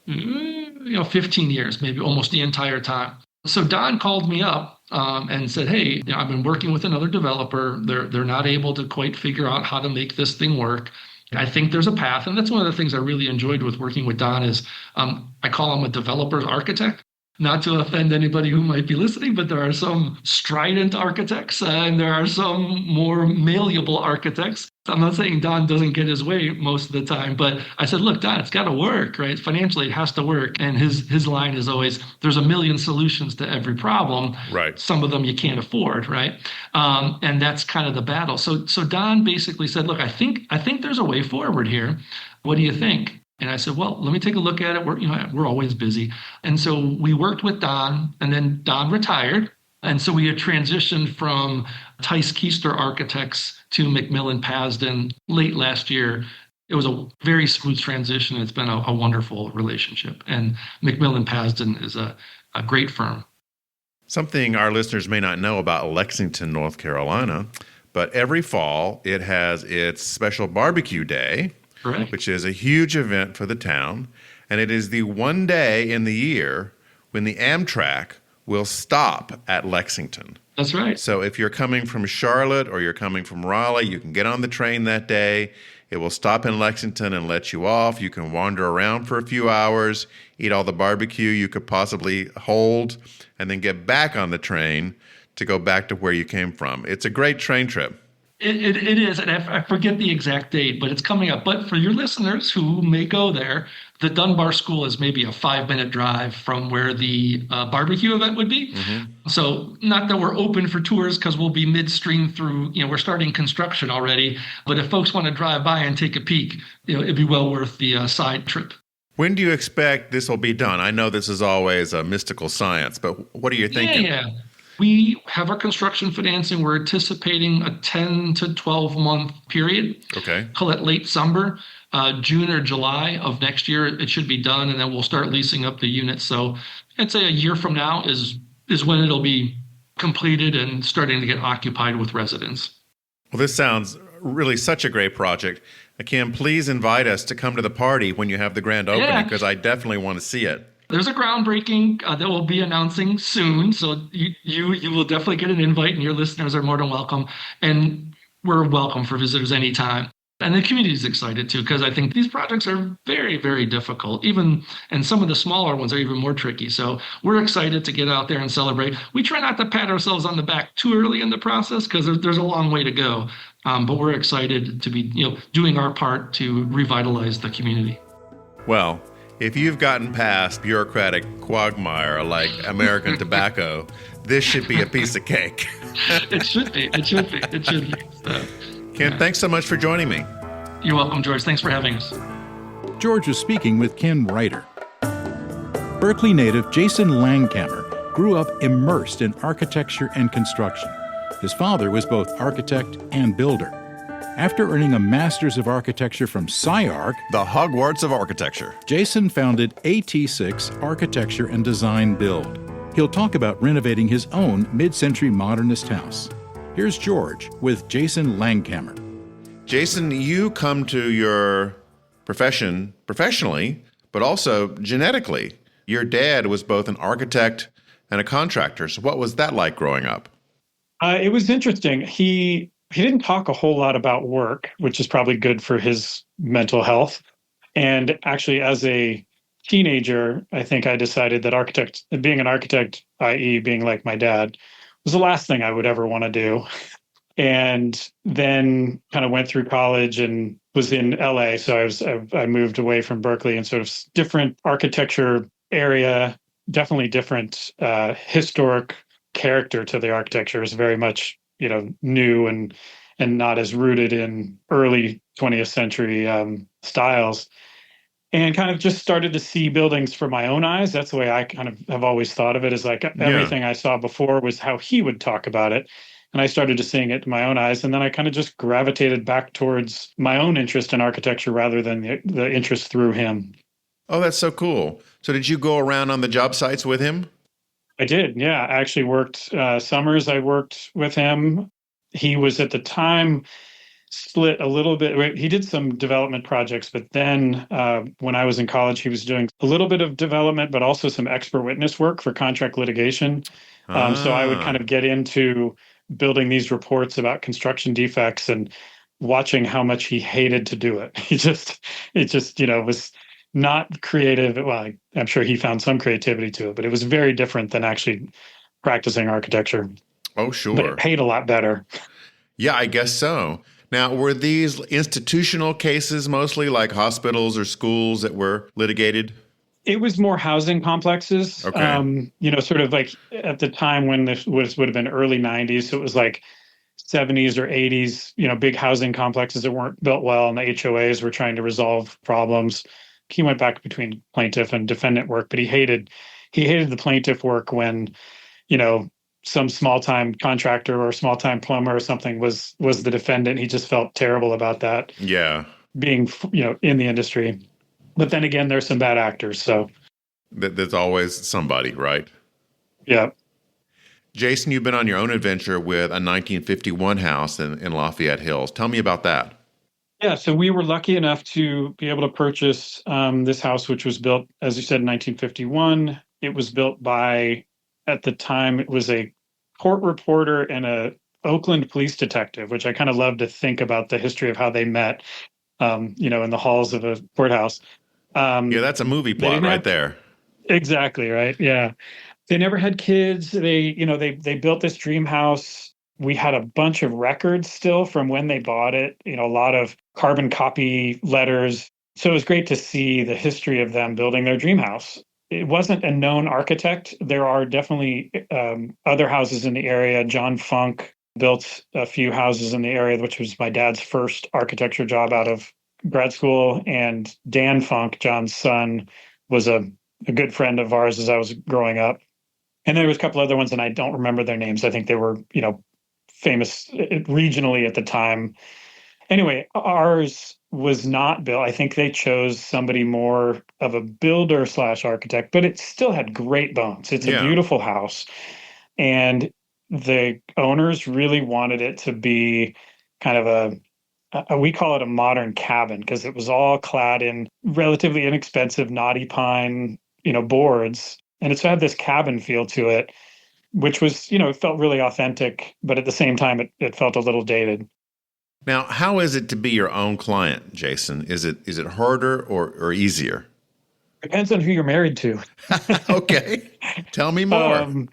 15 years, maybe almost the entire time. So Don called me up and said, hey, I've been working with another developer. They're not able to quite figure out how to make this thing work. I think there's a path. And that's one of the things I really enjoyed with working with Don is I call him a developer's architect. Not to offend anybody who might be listening, but there are some strident architects and there are some more malleable architects. I'm not saying Don doesn't get his way most of the time, but I said, look, Don, it's got to work, right? Financially, it has to work. And his line is always, there's a million solutions to every problem. Right. Some of them you can't afford, right? And that's kind of the battle. So Don basically said, look, I think there's a way forward here. What do you think? And I said, well, let me take a look at it. We're always busy. And so we worked with Don, and then Don retired. And so we had transitioned from Tice Keister Architects to McMillan Pasden late last year. It was a very smooth transition. It's been a wonderful relationship. And McMillan Pasden is a great firm. Something our listeners may not know about Lexington, North Carolina, but every fall it has its special barbecue day. Correct. Which is a huge event for the town. And it is the one day in the year when the Amtrak will stop at Lexington. That's right. So if you're coming from Charlotte or you're coming from Raleigh, you can get on the train that day. It will stop in Lexington and let you off. You can wander around for a few hours, eat all the barbecue you could possibly hold, and then get back on the train to go back to where you came from. It's a great train trip. It is, and I forget the exact date, but it's coming up. But for your listeners who may go there, the Dunbar School is maybe a 5-minute drive from where the barbecue event would be. Mm-hmm. So not that we're open for tours because we'll be midstream through, we're starting construction already. But if folks want to drive by and take a peek, it'd be well worth the side trip. When do you expect this will be done? I know this is always a mystical science, but what are you thinking? Yeah. We have our construction financing. We're anticipating a 10 to 12 month period. Okay. Call it late summer, June or July of next year. It should be done, and then we'll start leasing up the units. So I'd say a year from now is when it'll be completed and starting to get occupied with residents. Well, this sounds really such a great project. Ken, please invite us to come to the party when you have the grand opening, because I definitely want to see it. There's a groundbreaking that we'll be announcing soon, so you will definitely get an invite, and your listeners are more than welcome. And we're welcome for visitors anytime. And the community is excited too, because I think these projects are very, very difficult. And some of the smaller ones are even more tricky. So we're excited to get out there and celebrate. We try not to pat ourselves on the back too early in the process, because there's a long way to go. But we're excited to be doing our part to revitalize the community. Well, if you've gotten past bureaucratic quagmire like American tobacco, this should be a piece of cake. It should be. So, Ken, thanks so much for joining me. You're welcome, George. Thanks for having us. George was speaking with Ken Reiter. Berkeley native Jason Langkammerer grew up immersed in architecture and construction. His father was both architect and builder. After earning a Master's of Architecture from SciArc, the Hogwarts of Architecture, Jason founded AT6 Architecture and Design Build. He'll talk about renovating his own mid-century modernist house. Here's George with Jason Langkammerer. Jason, you come to your profession professionally, but also genetically. Your dad was both an architect and a contractor. So what was that like growing up? It was interesting. He didn't talk a whole lot about work, which is probably good for his mental health. And actually, as a teenager, I think I decided that being an architect, i.e. being like my dad, was the last thing I would ever want to do. And then kind of went through college and was in LA. So I moved away from Berkeley, and sort of different architecture area, definitely different historic character to the architecture. It was very much new and not as rooted in early 20th century styles, and kind of just started to see buildings from my own eyes. That's the way I kind of have always thought of it, is like everything I saw before was how he would talk about it. And I started to seeing it in my own eyes. And then I kind of just gravitated back towards my own interest in architecture rather than the interest through him. Oh, that's so cool. So did you go around on the job sites with him? I did, yeah. I actually worked summers. I worked with him. He was at the time split a little bit. He did some development projects, but then when I was in college, he was doing a little bit of development, but also some expert witness work for contract litigation. So I would kind of get into building these reports about construction defects and watching how much he hated to do it. It just was not creative. Well, I'm sure he found some creativity to it, but it was very different than actually practicing architecture. Oh, sure. But it paid a lot better. Yeah, I guess so. Now, were these institutional cases mostly, like hospitals or schools that were litigated? It was more housing complexes. Okay. Sort of like at the time when this would have been early 90s. So it was like 70s or 80s, big housing complexes that weren't built well, and the HOAs were trying to resolve problems. He went back between plaintiff and defendant work, but he hated the plaintiff work when, some small-time contractor or small-time plumber or something was the defendant. He just felt terrible about that. Yeah. Being, in the industry. But then again, there's some bad actors, so. There's always somebody, right? Yeah. Jason, you've been on your own adventure with a 1951 house in Lafayette Hills. Tell me about that. Yeah, so we were lucky enough to be able to purchase this house, which was built, as you said, in 1951. It was built by, at the time, it was a court reporter and a Oakland police detective, which I kind of love to think about the history of how they met, in the halls of a courthouse. Yeah, that's a movie plot right there. Exactly, right? Yeah. They never had kids. They built this dream house. We had a bunch of records still from when they bought it, a lot of carbon copy letters. So it was great to see the history of them building their dream house. It wasn't a known architect. There are definitely other houses in the area. John Funk built a few houses in the area, which was my dad's first architecture job out of grad school. And Dan Funk, John's son, was a good friend of ours as I was growing up. And there was a couple other ones, and I don't remember their names. I think they were, famous regionally at the time. Anyway, ours was not built. I think they chose somebody more of a builder / architect, but it still had great bones. It's a beautiful house. And the owners really wanted it to be kind of we call it a modern cabin, because it was all clad in relatively inexpensive knotty pine, boards. And it had this cabin feel to it, which was, it felt really authentic, but at the same time, it felt a little dated. Now, how is it to be your own client, Jason? Is it harder or easier? Depends on who you're married to. Okay. Tell me more.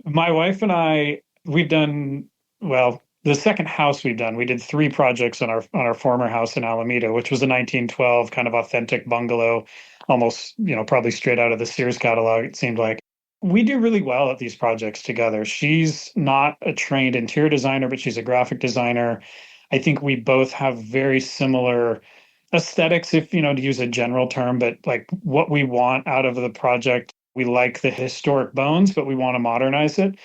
My wife and I, we've done, well, the second house we did 3 projects on our former house in Alameda, which was a 1912 kind of authentic bungalow, almost, probably straight out of the Sears catalog, it seemed like. We do really well at these projects together. She's not a trained interior designer, but she's a graphic designer. I think we both have very similar aesthetics, if, to use a general term, but like what we want out of the project. We like the historic bones, but we want to modernize it.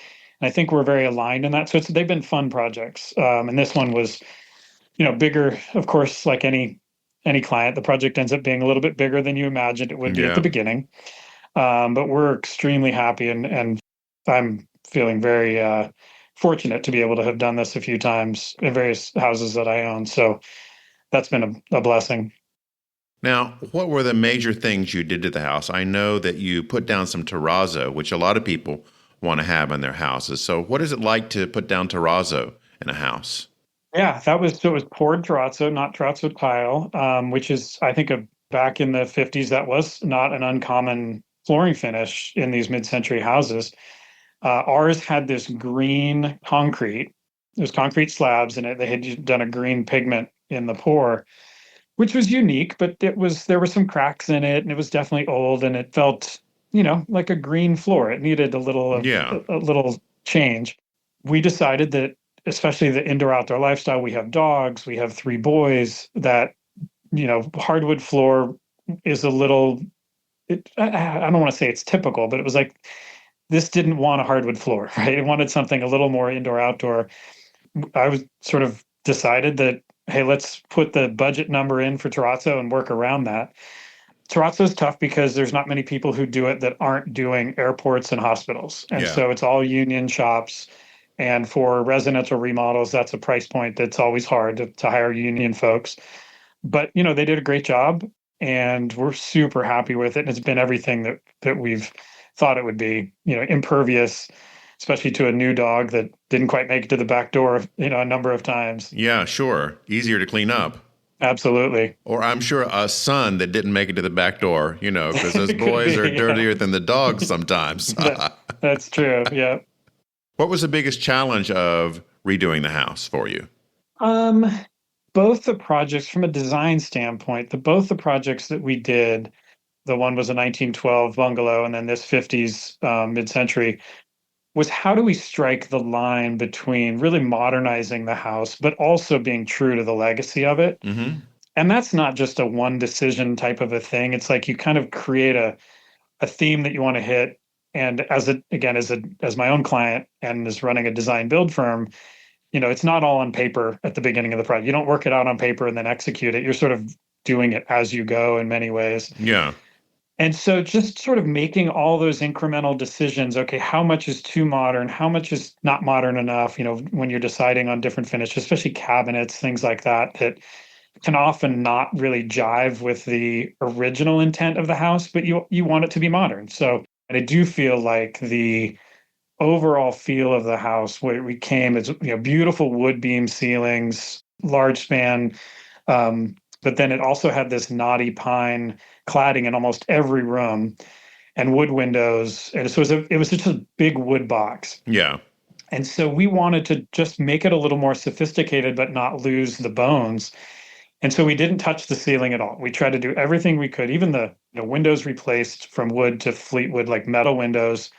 And I think we're very aligned in that. So they've been fun projects. And this one was, bigger, of course, like any client. The project ends up being a little bit bigger than you imagined it would be at the beginning. But we're extremely happy, and I'm feeling very fortunate to be able to have done this a few times in various houses that I own. So that's been a blessing. Now, what were the major things you did to the house? I know that you put down some terrazzo, which a lot of people want to have in their houses. So what is it like to put down terrazzo in a house? Yeah, it was poured terrazzo, not terrazzo tile, which is, I think, back in the 50s, that was not an uncommon flooring finish in these mid-century houses. Ours had this green concrete. There's concrete slabs in it. They had done a green pigment in the pour, which was unique, but there were some cracks in it, and it was definitely old, and it felt, like a green floor. It needed a little change. We decided that, especially the indoor-outdoor lifestyle, we have dogs, we have 3 boys, that, hardwood floor is a little, I don't want to say it's typical, but it was like, this didn't want a hardwood floor, right? It wanted something a little more indoor-outdoor. I was sort of decided that, hey, let's put the budget number in for terrazzo and work around that. Terrazzo is tough because there's not many people who do it that aren't doing airports and hospitals. And so it's all union shops. And for residential remodels, that's a price point that's always hard to hire union folks. But, they did a great job, and we're super happy with it. And it's been everything that we've thought it would be, impervious, especially to a new dog that didn't quite make it to the back door, a number of times. Yeah, sure. Easier to clean up. Absolutely. Or I'm sure a son that didn't make it to the back door, because those boys are dirtier than the dogs sometimes. That's true. Yeah. What was the biggest challenge of redoing the house for you? Both the projects, from a design standpoint, both the projects that we did, the one was a 1912 bungalow, and then this 50s mid-century, was how do we strike the line between really modernizing the house, but also being true to the legacy of it? Mm-hmm. And that's not just a one decision type of a thing. It's like you kind of create a theme that you want to hit. And as my own client and as running a design build firm, it's not all on paper at the beginning of the project. You don't work it out on paper and then execute it. You're sort of doing it as you go in many ways. Yeah. And so just sort of making all those incremental decisions. Okay, how much is too modern? How much is not modern enough? When you're deciding on different finishes, especially cabinets, things like that can often not really jive with the original intent of the house, but you want it to be modern. So I do feel like the overall feel of the house, where we came, is beautiful wood beam ceilings, large span, but then it also had this knotty pine cladding in almost every room, and wood windows, and so it was just a big wood box. Yeah. And so we wanted to just make it a little more sophisticated, but not lose the bones. And so we didn't touch the ceiling at all. We tried to do everything we could, even the windows replaced from wood to Fleetwood, like metal windows.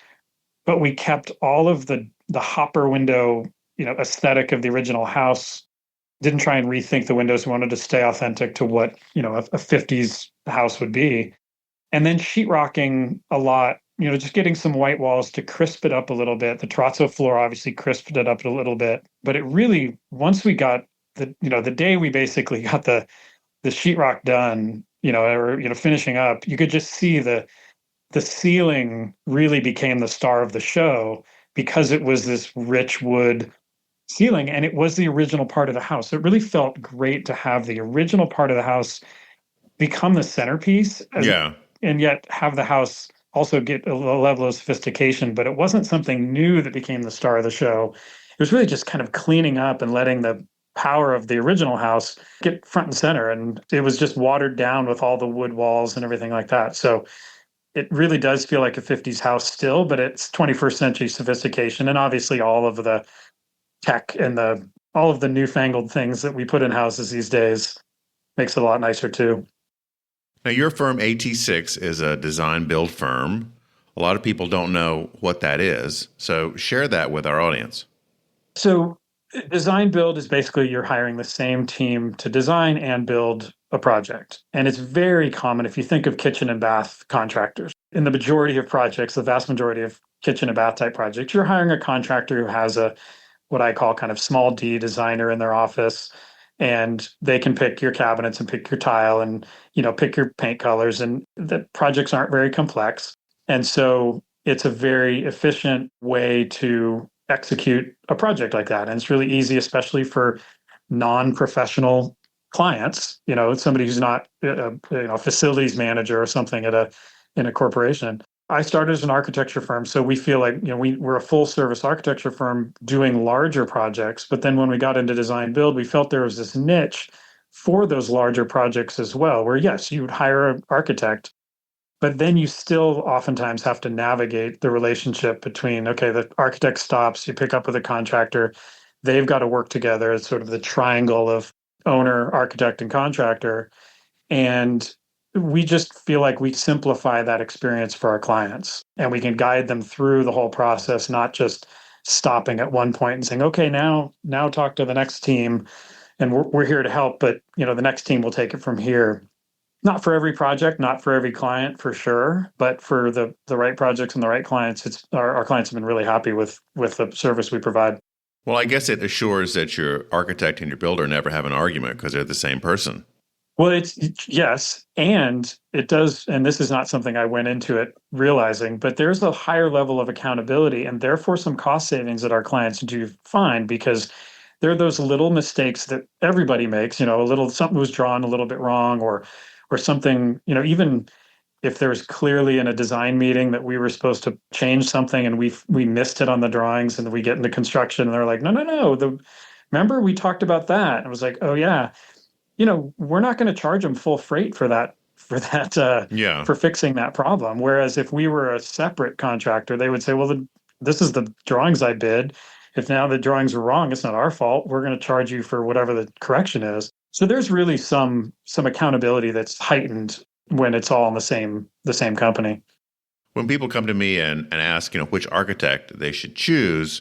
But we kept all of the hopper window, aesthetic of the original house. Didn't try and rethink the windows. We wanted to stay authentic to what, a 50s house would be. And then sheetrocking a lot just getting some white walls to crisp it up a little bit. The terrazzo floor obviously crisped it up a little bit, but it really, once we got the day we basically got the sheetrock done, or finishing up, you could just see the ceiling really became the star of the show because it was this rich wood ceiling and it was the original part of the house. It really felt great to have the original part of the house become the centerpiece and yet have the house also get a level of sophistication, but it wasn't something new that became the star of the show. It was really just kind of cleaning up and letting the power of the original house get front and center. And it was just watered down with all the wood walls and everything like that. So it really does feel like a 50s house still, but it's 21st century sophistication. And obviously all of the tech and all of the newfangled things that we put in houses these days makes it a lot nicer too. Now, your firm, AT6, is a design build firm. A lot of people don't know what that is, so share that with our audience. So design build is basically you're hiring the same team to design and build a project. And it's very common if you think of kitchen and bath contractors. In the majority of projects, the vast majority of kitchen and bath type projects, you're hiring a contractor who has what I call kind of small D designer in their office. And they can pick your cabinets and pick your tile and, pick your paint colors. And the projects aren't very complex. And so it's a very efficient way to execute a project like that. And it's really easy, especially for non-professional clients, somebody who's not a facilities manager or something in a corporation. I started as an architecture firm, so we feel like we're a full service architecture firm doing larger projects. But then when we got into design build, we felt there was this niche for those larger projects as well, where yes, you would hire an architect, but then you still oftentimes have to navigate the relationship between, okay, the architect stops, you pick up with a contractor, they've got to work together. It's sort of the triangle of owner, architect, and contractor. And we just feel like we simplify that experience for our clients and we can guide them through the whole process, not just stopping at one point and saying, okay, now talk to the next team and we're here to help, but the next team will take it from here. Not for every project, not for every client for sure, but for the right projects and the right clients, our clients have been really happy with the service we provide. Well, I guess it assures that your architect and your builder never have an argument because they're the same person. Well, yes, and it does, and this is not something I went into it realizing, but there's a higher level of accountability and therefore some cost savings that our clients do find because there are those little mistakes that everybody makes, something was drawn a little bit wrong or something, even if there's clearly in a design meeting that we were supposed to change something and we missed it on the drawings and we get into construction and they're like, no, remember we talked about that. And I was like, oh yeah. We're not going to charge them full freight for that, for fixing that problem. Whereas if we were a separate contractor, they would say, well, this is the drawings I bid. If now the drawings are wrong, it's not our fault. We're going to charge you for whatever the correction is. So there's really some accountability that's heightened when it's all in the same company. When people come to me and ask, which architect they should choose,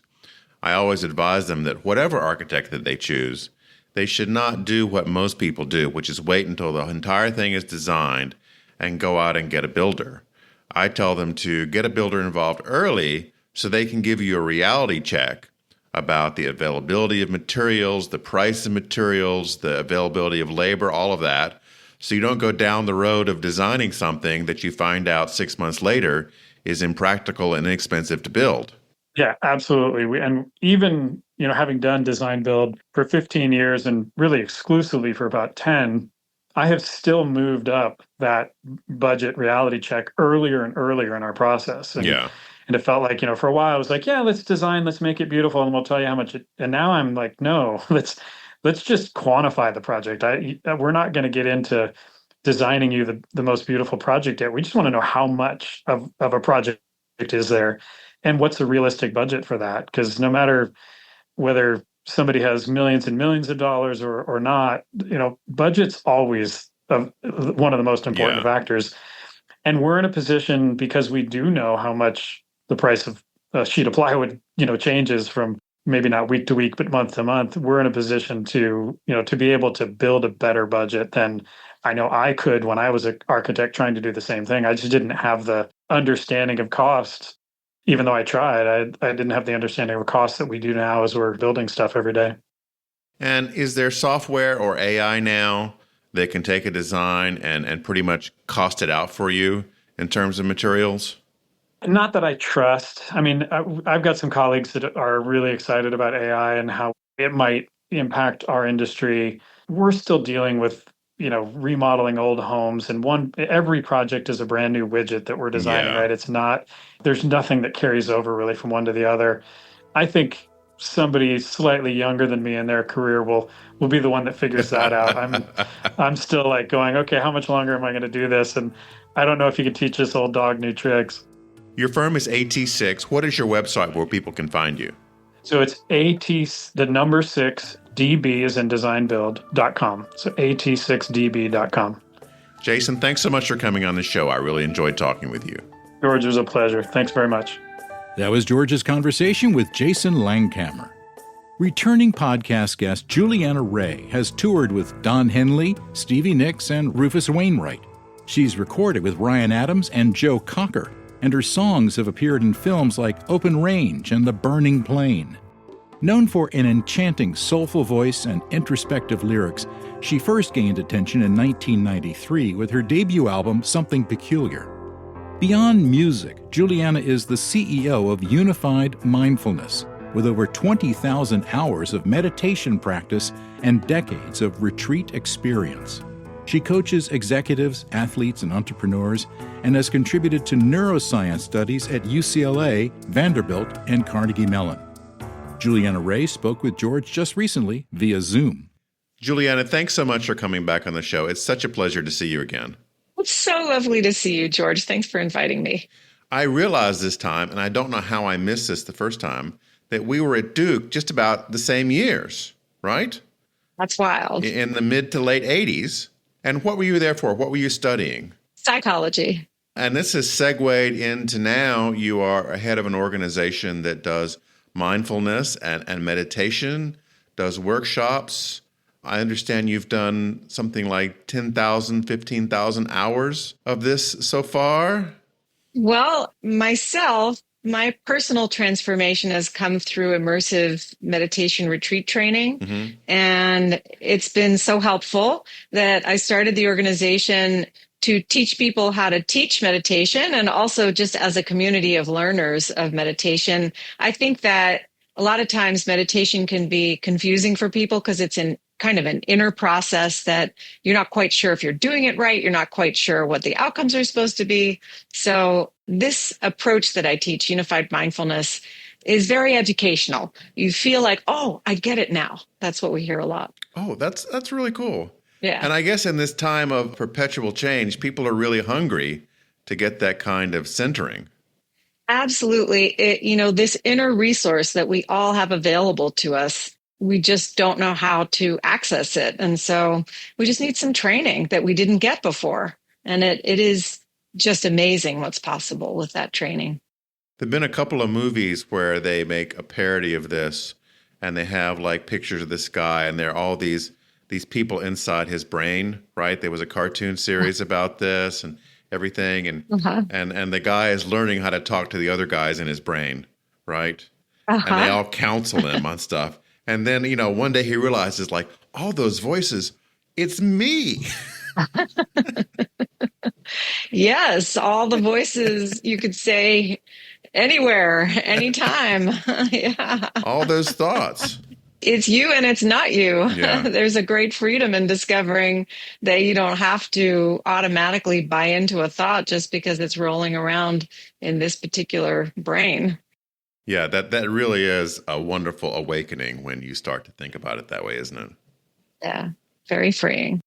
I always advise them that whatever architect that they choose, they should not do what most people do, which is wait until the entire thing is designed and go out and get a builder. I tell them to get a builder involved early so they can give you a reality check about the availability of materials, the price of materials, the availability of labor, all of that. So you don't go down the road of designing something that you find out 6 months later is impractical and inexpensive to build. Yeah, absolutely. And even, having done design build for 15 years and really exclusively for about 10, I have still moved up that budget reality check earlier and earlier in our process. And, and it felt like, for a while I was like, yeah, let's design, let's make it beautiful, and we'll tell you how much and now I'm like, no, let's just quantify the project. We're not going to get into designing you the most beautiful project yet. We just want to know how much of a project is there. And what's a realistic budget for that? Because no matter whether somebody has millions and millions of dollars or not, budget's always one of the most important factors. And we're in a position because we do know how much the price of a sheet of plywood, changes from maybe not week to week, but month to month. We're in a position to be able to build a better budget than I know I could when I was an architect trying to do the same thing. I just didn't have the understanding of cost. Even though I tried, I didn't have the understanding of cost that we do now as we're building stuff every day. And is there software or AI now that can take a design and pretty much cost it out for you in terms of materials? Not that I trust. I mean, I've got some colleagues that are really excited about AI and how it might impact our industry. We're still dealing with, remodeling old homes, and every project is a brand new widget that we're designing, Yeah. right? There's nothing that carries over really from one to the other. I think somebody slightly younger than me in their career will be the one that figures that out. I'm still like going, okay, how much longer am I going to do this? And I don't know if you can teach this old dog new tricks. Your firm is AT6. What is your website where people can find you? So it's the number 6 DB is in designbuild.com. So AT6DB.com. Jason, thanks so much for coming on the show. I really enjoyed talking with you. George, it was a pleasure. Thanks very much. That was George's conversation with Jason Langkammerer. Returning podcast guest Julianna Raye has toured with Don Henley, Stevie Nicks, and Rufus Wainwright. She's recorded with Ryan Adams and Joe Cocker, and her songs have appeared in films like Open Range and The Burning Plain. Known for an enchanting, soulful voice and introspective lyrics, she first gained attention in 1993 with her debut album Something Peculiar. Beyond music, Julianna is the CEO of Unified Mindfulness, with over 20,000 hours of meditation practice and decades of retreat experience. She coaches executives, athletes, and entrepreneurs, and has contributed to neuroscience studies at UCLA, Vanderbilt, and Carnegie Mellon. Julianna Raye spoke with George just recently via Zoom. Julianna, thanks so much for coming back on the show. It's such a pleasure to see you again. It's so lovely to see you, George. Thanks for inviting me. I realized this time, and I don't know how I missed this the first time, that we were at Duke just about the same years, right? That's wild. In the mid to late 80s. And what were you there for? What were you studying? Psychology. And this has segued into now you are head of an organization that does mindfulness and meditation, does workshops. I understand you've done something like 10,000, 15,000 hours of this so far. Well, myself, my personal transformation has come through immersive meditation retreat training. Mm-hmm. And it's been so helpful that I started the organization to teach people how to teach meditation, and also just as a community of learners of meditation. I think that a lot of times meditation can be confusing for people because it's kind of an inner process that you're not quite sure if you're doing it right. You're not quite sure what the outcomes are supposed to be. So this approach that I teach, Unified Mindfulness, is very educational. You feel like, oh, I get it now. That's what we hear a lot. Oh, that's really cool. Yeah. And I guess in this time of perpetual change, people are really hungry to get that kind of centering. Absolutely. This inner resource that we all have available to us, we just don't know how to access it. And so we just need some training that we didn't get before. And it is just amazing what's possible with that training. There have been a couple of movies where they make a parody of this, and they have like pictures of this guy, and there are all these people inside his brain, right? There was a cartoon series about this and everything, and and the guy is learning how to talk to the other guys in his brain, right? And they all counsel him on stuff. And then, one day he realizes, like, all those voices, it's me. Yes, all the voices you could say anywhere, anytime. Yeah. All those thoughts. It's you and it's not you. Yeah. There's a great freedom in discovering that you don't have to automatically buy into a thought just because it's rolling around in this particular brain. Yeah, that really is a wonderful awakening when you start to think about it that way, isn't it? Yeah, very freeing.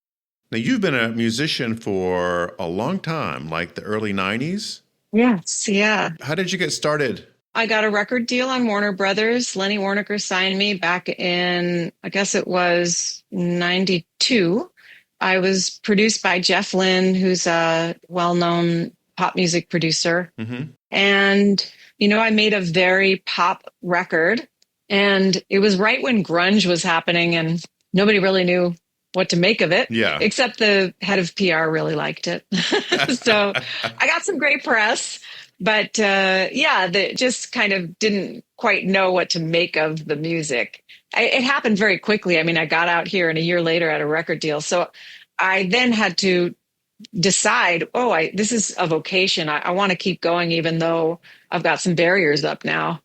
Now, you've been a musician for a long time, like the early 90s? Yes, yeah. How did you get started? I got a record deal on Warner Brothers. Lenny Waronker signed me back in, I guess it was 92. I was produced by Jeff Lynne, who's a well-known pop music producer. Mm-hmm. And, I made a very pop record. And it was right when grunge was happening and nobody really knew what to make of it. Yeah. Except the head of PR really liked it. So I got some great press, but they just kind of didn't quite know what to make of the music. It happened very quickly. I mean, I got out here and a year later had a record deal. So I then had to decide, this is a vocation. I want to keep going, even though I've got some barriers up now,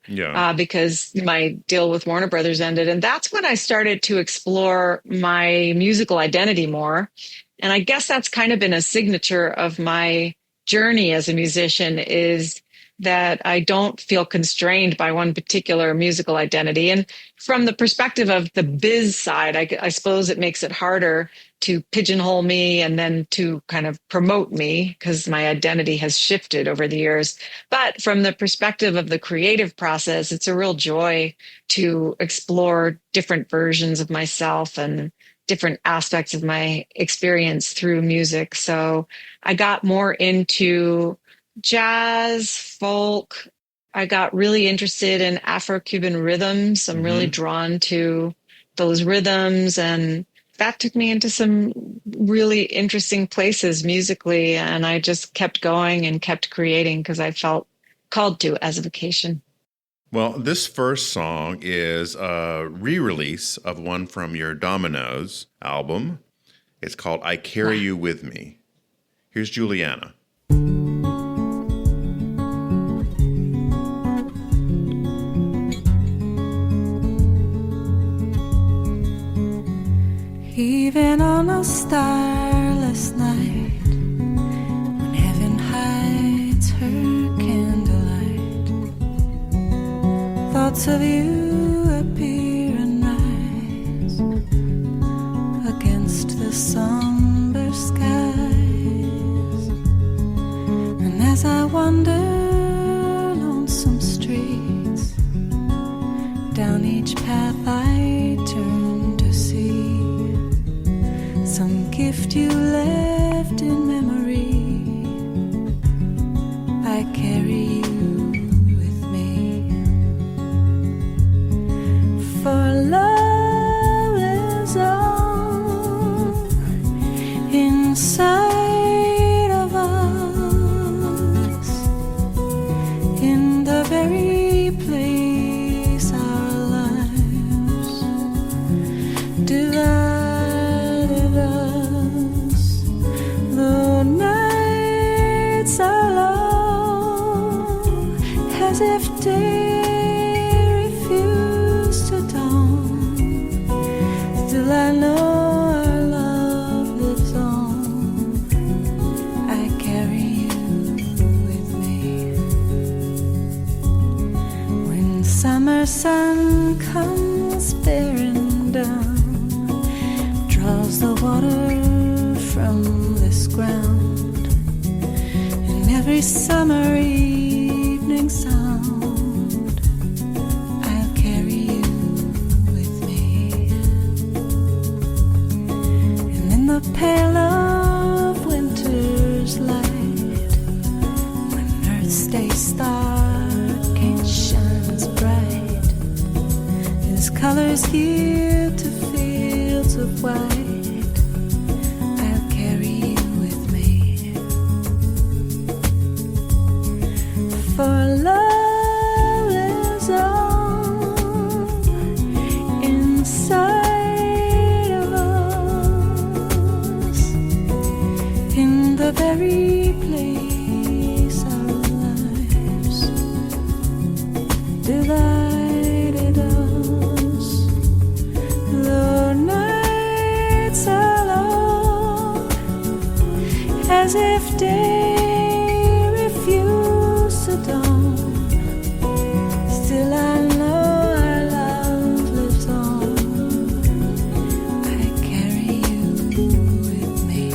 because my deal with Warner Brothers ended. And that's when I started to explore my musical identity more. And I guess that's kind of been a signature of my journey as a musician, is that I don't feel constrained by one particular musical identity. And from the perspective of the biz side, I suppose it makes it harder to pigeonhole me and then to kind of promote me, because my identity has shifted over the years. But from the perspective of the creative process, it's a real joy to explore different versions of myself and different aspects of my experience through music. So I got more into jazz, folk. I got really interested in Afro-Cuban rhythms. I'm really drawn to those rhythms, and that took me into some really interesting places musically. And I just kept going and kept creating because I felt called to as a vocation. Well, this first song is a re-release of one from your Dominoes album. It's called I Carry You With Me. Here's Julianna. Even on a starless night, when heaven hides her candlelight, thoughts of you appear and rise against the somber skies. And as I wander lonesome streets, down each path I turn to see some gift you left in memory. I carry you with me. For love is all inside of us, in the very place our lives divide. As if day refused to dawn, still I know our love lives on. I carry you with me. When summer sun comes bearing down, draws the water from this ground, and every summer evening sound, I'll carry you with me. And in the pale of winter's light, when earth stays dark and shines bright, his colors here to fields of white, for love is all inside of us, in the very place our lives divided us. Though nights are long, as if day dawn, still I know our love lives on. I carry you with me.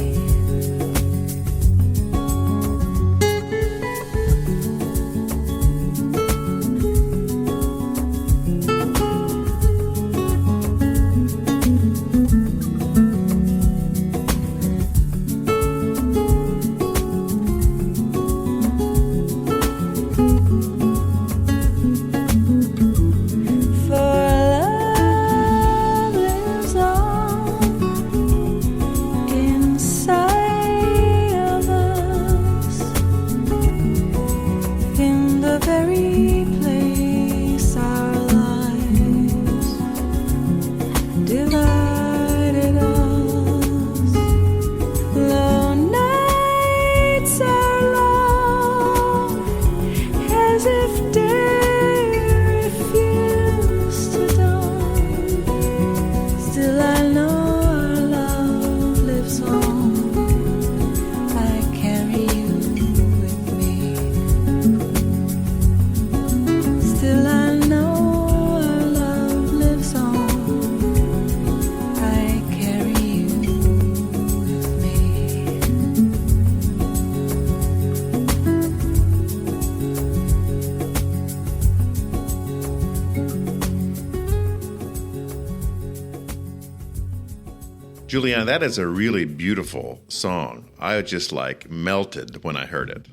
Julianna, that is a really beautiful song. I just melted when I heard it.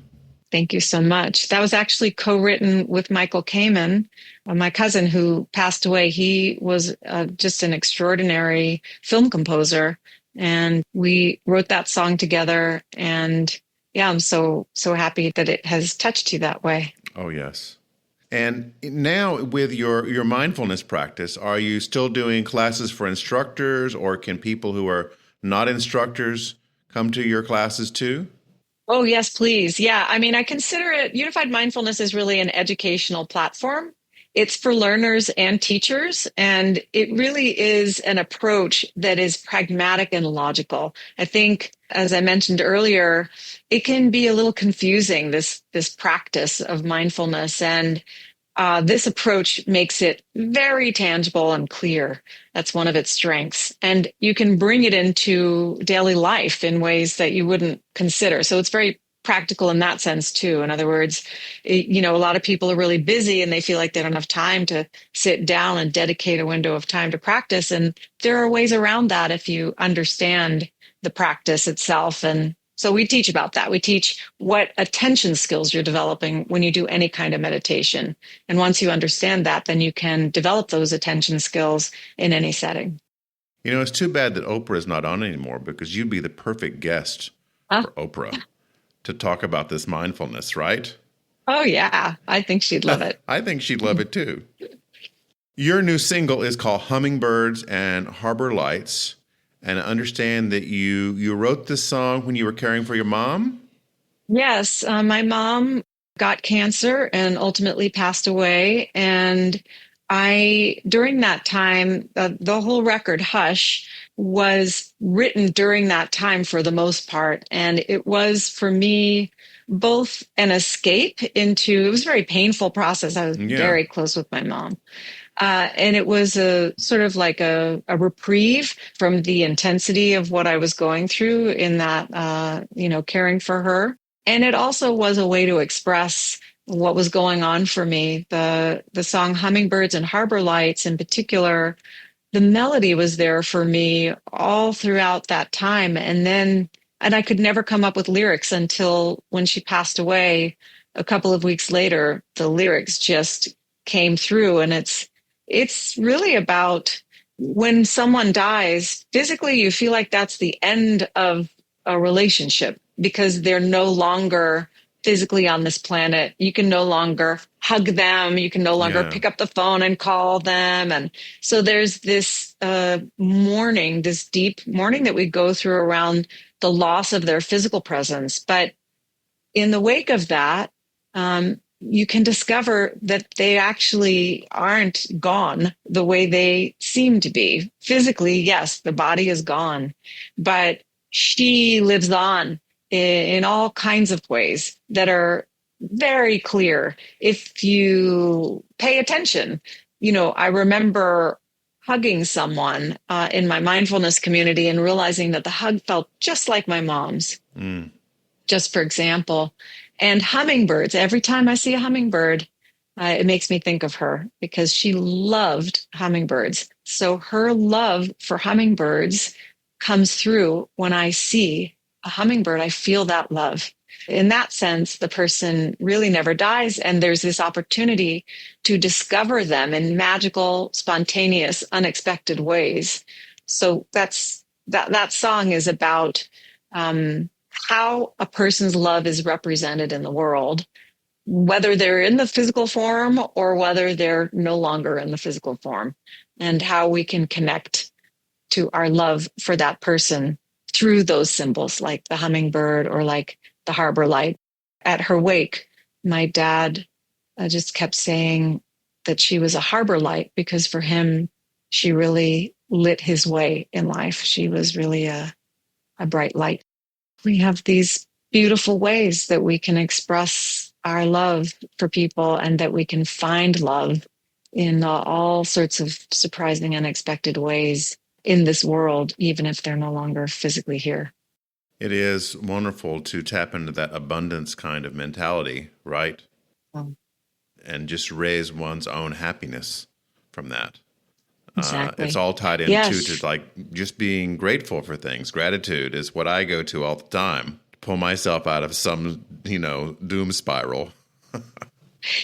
Thank you so much. That was actually co-written with Michael Kamen, my cousin who passed away. He was just an extraordinary film composer, and we wrote that song together. And yeah, I'm so happy that it has touched you that way. Oh, yes. And now with your mindfulness practice, are you still doing classes for instructors, or can people who are not instructors come to your classes too? Oh, yes, please. Yeah. I mean, I consider it, Unified Mindfulness is really an educational platform. It's for learners and teachers, and it really is an approach that is pragmatic and logical. I think, as I mentioned earlier, it can be a little confusing, this practice of mindfulness, and this approach makes it very tangible and clear. That's one of its strengths. And you can bring it into daily life in ways that you wouldn't consider. So it's very practical in that sense, too. In other words, a lot of people are really busy and they feel like they don't have time to sit down and dedicate a window of time to practice. And there are ways around that if you understand the practice itself. And so we teach about that. We teach what attention skills you're developing when you do any kind of meditation. And once you understand that, then you can develop those attention skills in any setting. It's too bad that Oprah is not on anymore, because you'd be the perfect guest for Oprah to talk about this mindfulness, right? Oh, yeah. I think she'd love it. I think she'd love it too. Your new single is called Hummingbirds and Harbor Lights. And I understand that you wrote this song when you were caring for your mom? Yes. My mom got cancer and ultimately passed away. And during that time, the whole record, Hush, was written during that time for the most part. And it was, for me, both an escape into, it was a very painful process. I was very close with my mom. And it was a sort of like a reprieve from the intensity of what I was going through in that, caring for her. And it also was a way to express what was going on for me. The song Hummingbirds and Harbor Lights in particular, the melody was there for me all throughout that time. And I could never come up with lyrics until when she passed away a couple of weeks later. The lyrics just came through, and it's really about when someone dies, physically, you feel like that's the end of a relationship because they're no longer physically on this planet. You can no longer hug them. You can no longer pick up the phone and call them. And so there's this mourning, this deep mourning that we go through around the loss of their physical presence. But in the wake of that, you can discover that they actually aren't gone the way they seem to be. Physically, yes, the body is gone, but she lives on in all kinds of ways that are very clear if you pay attention. I remember hugging someone in my mindfulness community and realizing that the hug felt just like my mom's, just for example. And hummingbirds, every time I see a hummingbird, it makes me think of her because she loved hummingbirds. So her love for hummingbirds comes through when I see a hummingbird. I feel that love. In that sense, the person really never dies. And there's this opportunity to discover them in magical, spontaneous, unexpected ways. So that song is about how a person's love is represented in the world, whether they're in the physical form or whether they're no longer in the physical form, and how we can connect to our love for that person through those symbols like the hummingbird or like the harbor light. At her wake, my dad just kept saying that she was a harbor light because for him, she really lit his way in life. She was really a bright light. We have these beautiful ways that we can express our love for people and that we can find love in all sorts of surprising, unexpected ways in this world, even if they're no longer physically here. It is wonderful to tap into that abundance kind of mentality, right? And just raise one's own happiness from that. Exactly. It's all tied into Yes. to like just being grateful for things. Gratitude is what I go to all the time to pull myself out of some, doom spiral.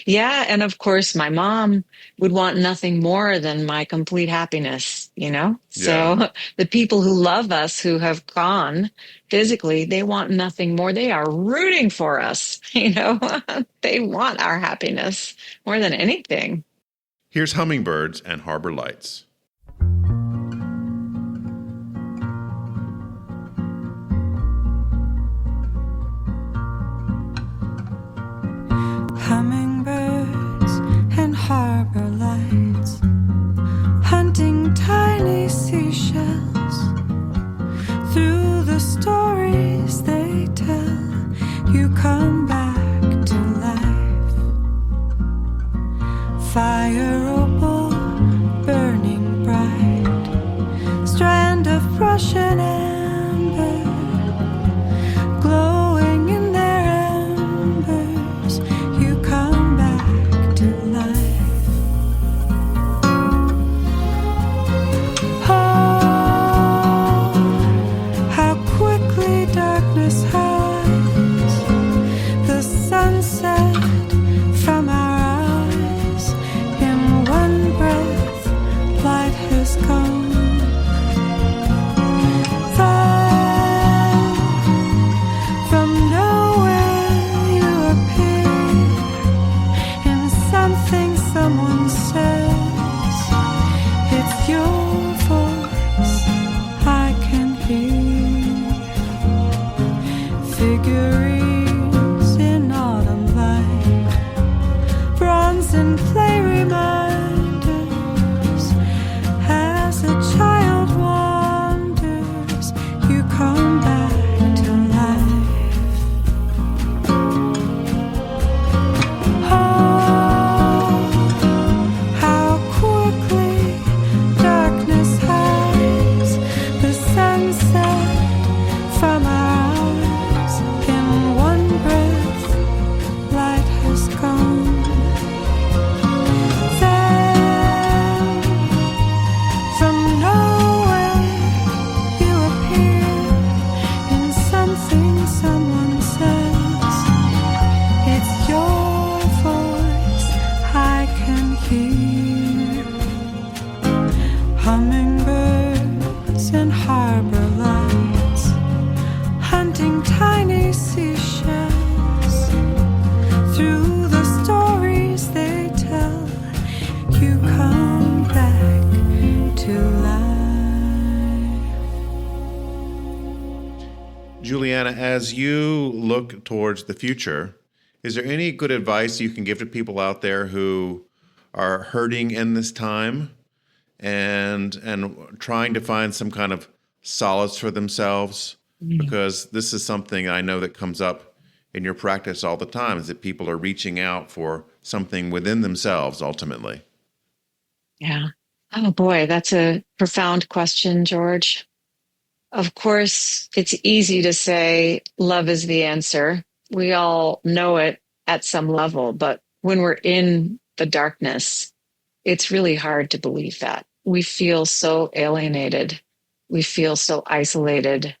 Yeah. And of course, my mom would want nothing more than my complete happiness, Yeah. So the people who love us, who have gone physically, they want nothing more. They are rooting for us, They want our happiness more than anything. Here's hummingbirds and harbor lights. Hummingbirds and harbor lights, hunting tiny seashells. Through the stories they tell, you come back to life. Fire opal burning bright, strand of Russian amber, glowing in their embers, you come back to life. Oh, how quickly darkness hides, the sunset from our eyes, in one breath light has gone. Then from nowhere you appear, in something someone says. It's your voice I can hear. Figurines in autumn light, bronze and clay reminders. As a child wanders, you come back to life. Oh, how quickly darkness hides, the sunset from our eyes. In one breath, light has gone. Then, from nowhere, you appear, in something someone says. It's your voice I can hear. Hummingbirds and harbor lights, hunting tiny seashells. Through the stories they tell, you come back to life. Julianna, as you look towards the future, is there any good advice you can give to people out there who are hurting in this time and trying to find some kind of solace for themselves? Because this is something I know that comes up in your practice all the time, is that people are reaching out for something within themselves ultimately. Yeah. Oh boy, that's a profound question, George. Of course, it's easy to say love is the answer. We all know it at some level, but when we're in the darkness, it's really hard to believe that. We feel so alienated. We feel so isolated,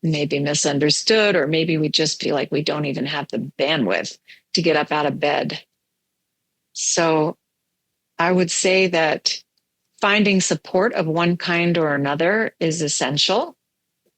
maybe misunderstood, or maybe we just feel like we don't even have the bandwidth to get up out of bed. So I would say that finding support of one kind or another is essential.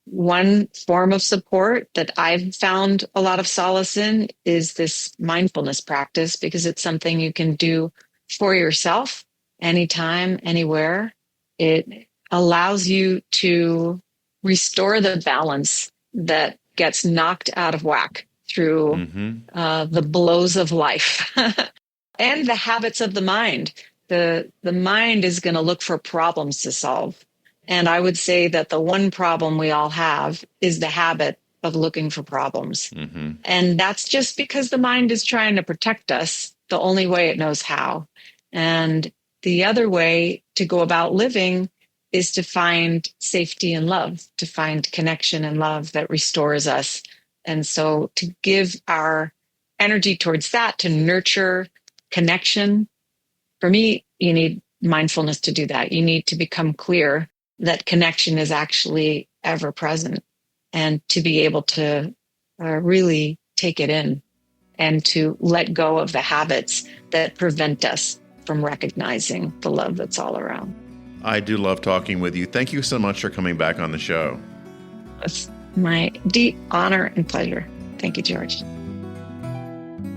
One form of support that I've found a lot of solace in is this mindfulness practice, because it's something you can do for yourself anytime, anywhere. It allows you to restore the balance that gets knocked out of whack through the blows of life and the habits of the mind. The mind is going to look for problems to solve. And I would say that the one problem we all have is the habit of looking for problems. And that's just because the mind is trying to protect us the only way it knows how. And the other way to go about living is to find safety and love, to find connection and love that restores us. And so to give our energy towards that, to nurture connection. For me, you need mindfulness to do that. You need to become clear that connection is actually ever present, and to be able to really take it in and to let go of the habits that prevent us from recognizing the love that's all around. I do love talking with you. Thank you so much for coming back on the show. It's my deep honor and pleasure. Thank you, George.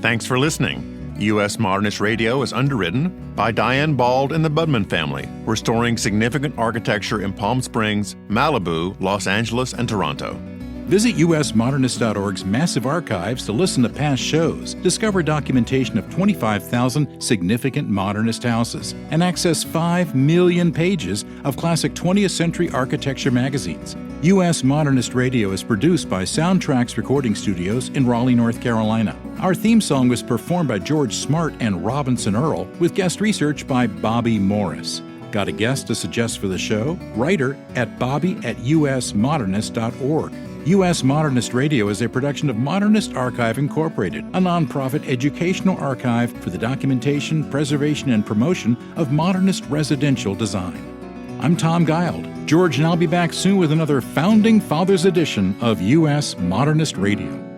Thanks for listening. U.S. Modernist Radio is underwritten by Diane Bald and the Budman family, restoring significant architecture in Palm Springs, Malibu, Los Angeles, and Toronto. Visit usmodernist.org's massive archives to listen to past shows, discover documentation of 25,000 significant modernist houses, and access 5 million pages of classic 20th century architecture magazines. U.S. Modernist Radio is produced by Soundtracks Recording Studios in Raleigh, North Carolina. Our theme song was performed by George Smart and Robinson Earl, with guest research by Bobby Morris. Got a guest to suggest for the show? Write her at bobby@usmodernist.org. U.S. Modernist Radio is a production of Modernist Archive Incorporated, a nonprofit educational archive for the documentation, preservation, and promotion of modernist residential design. I'm Tom Guild. George and I'll be back soon with another Founding Fathers edition of U.S. Modernist Radio.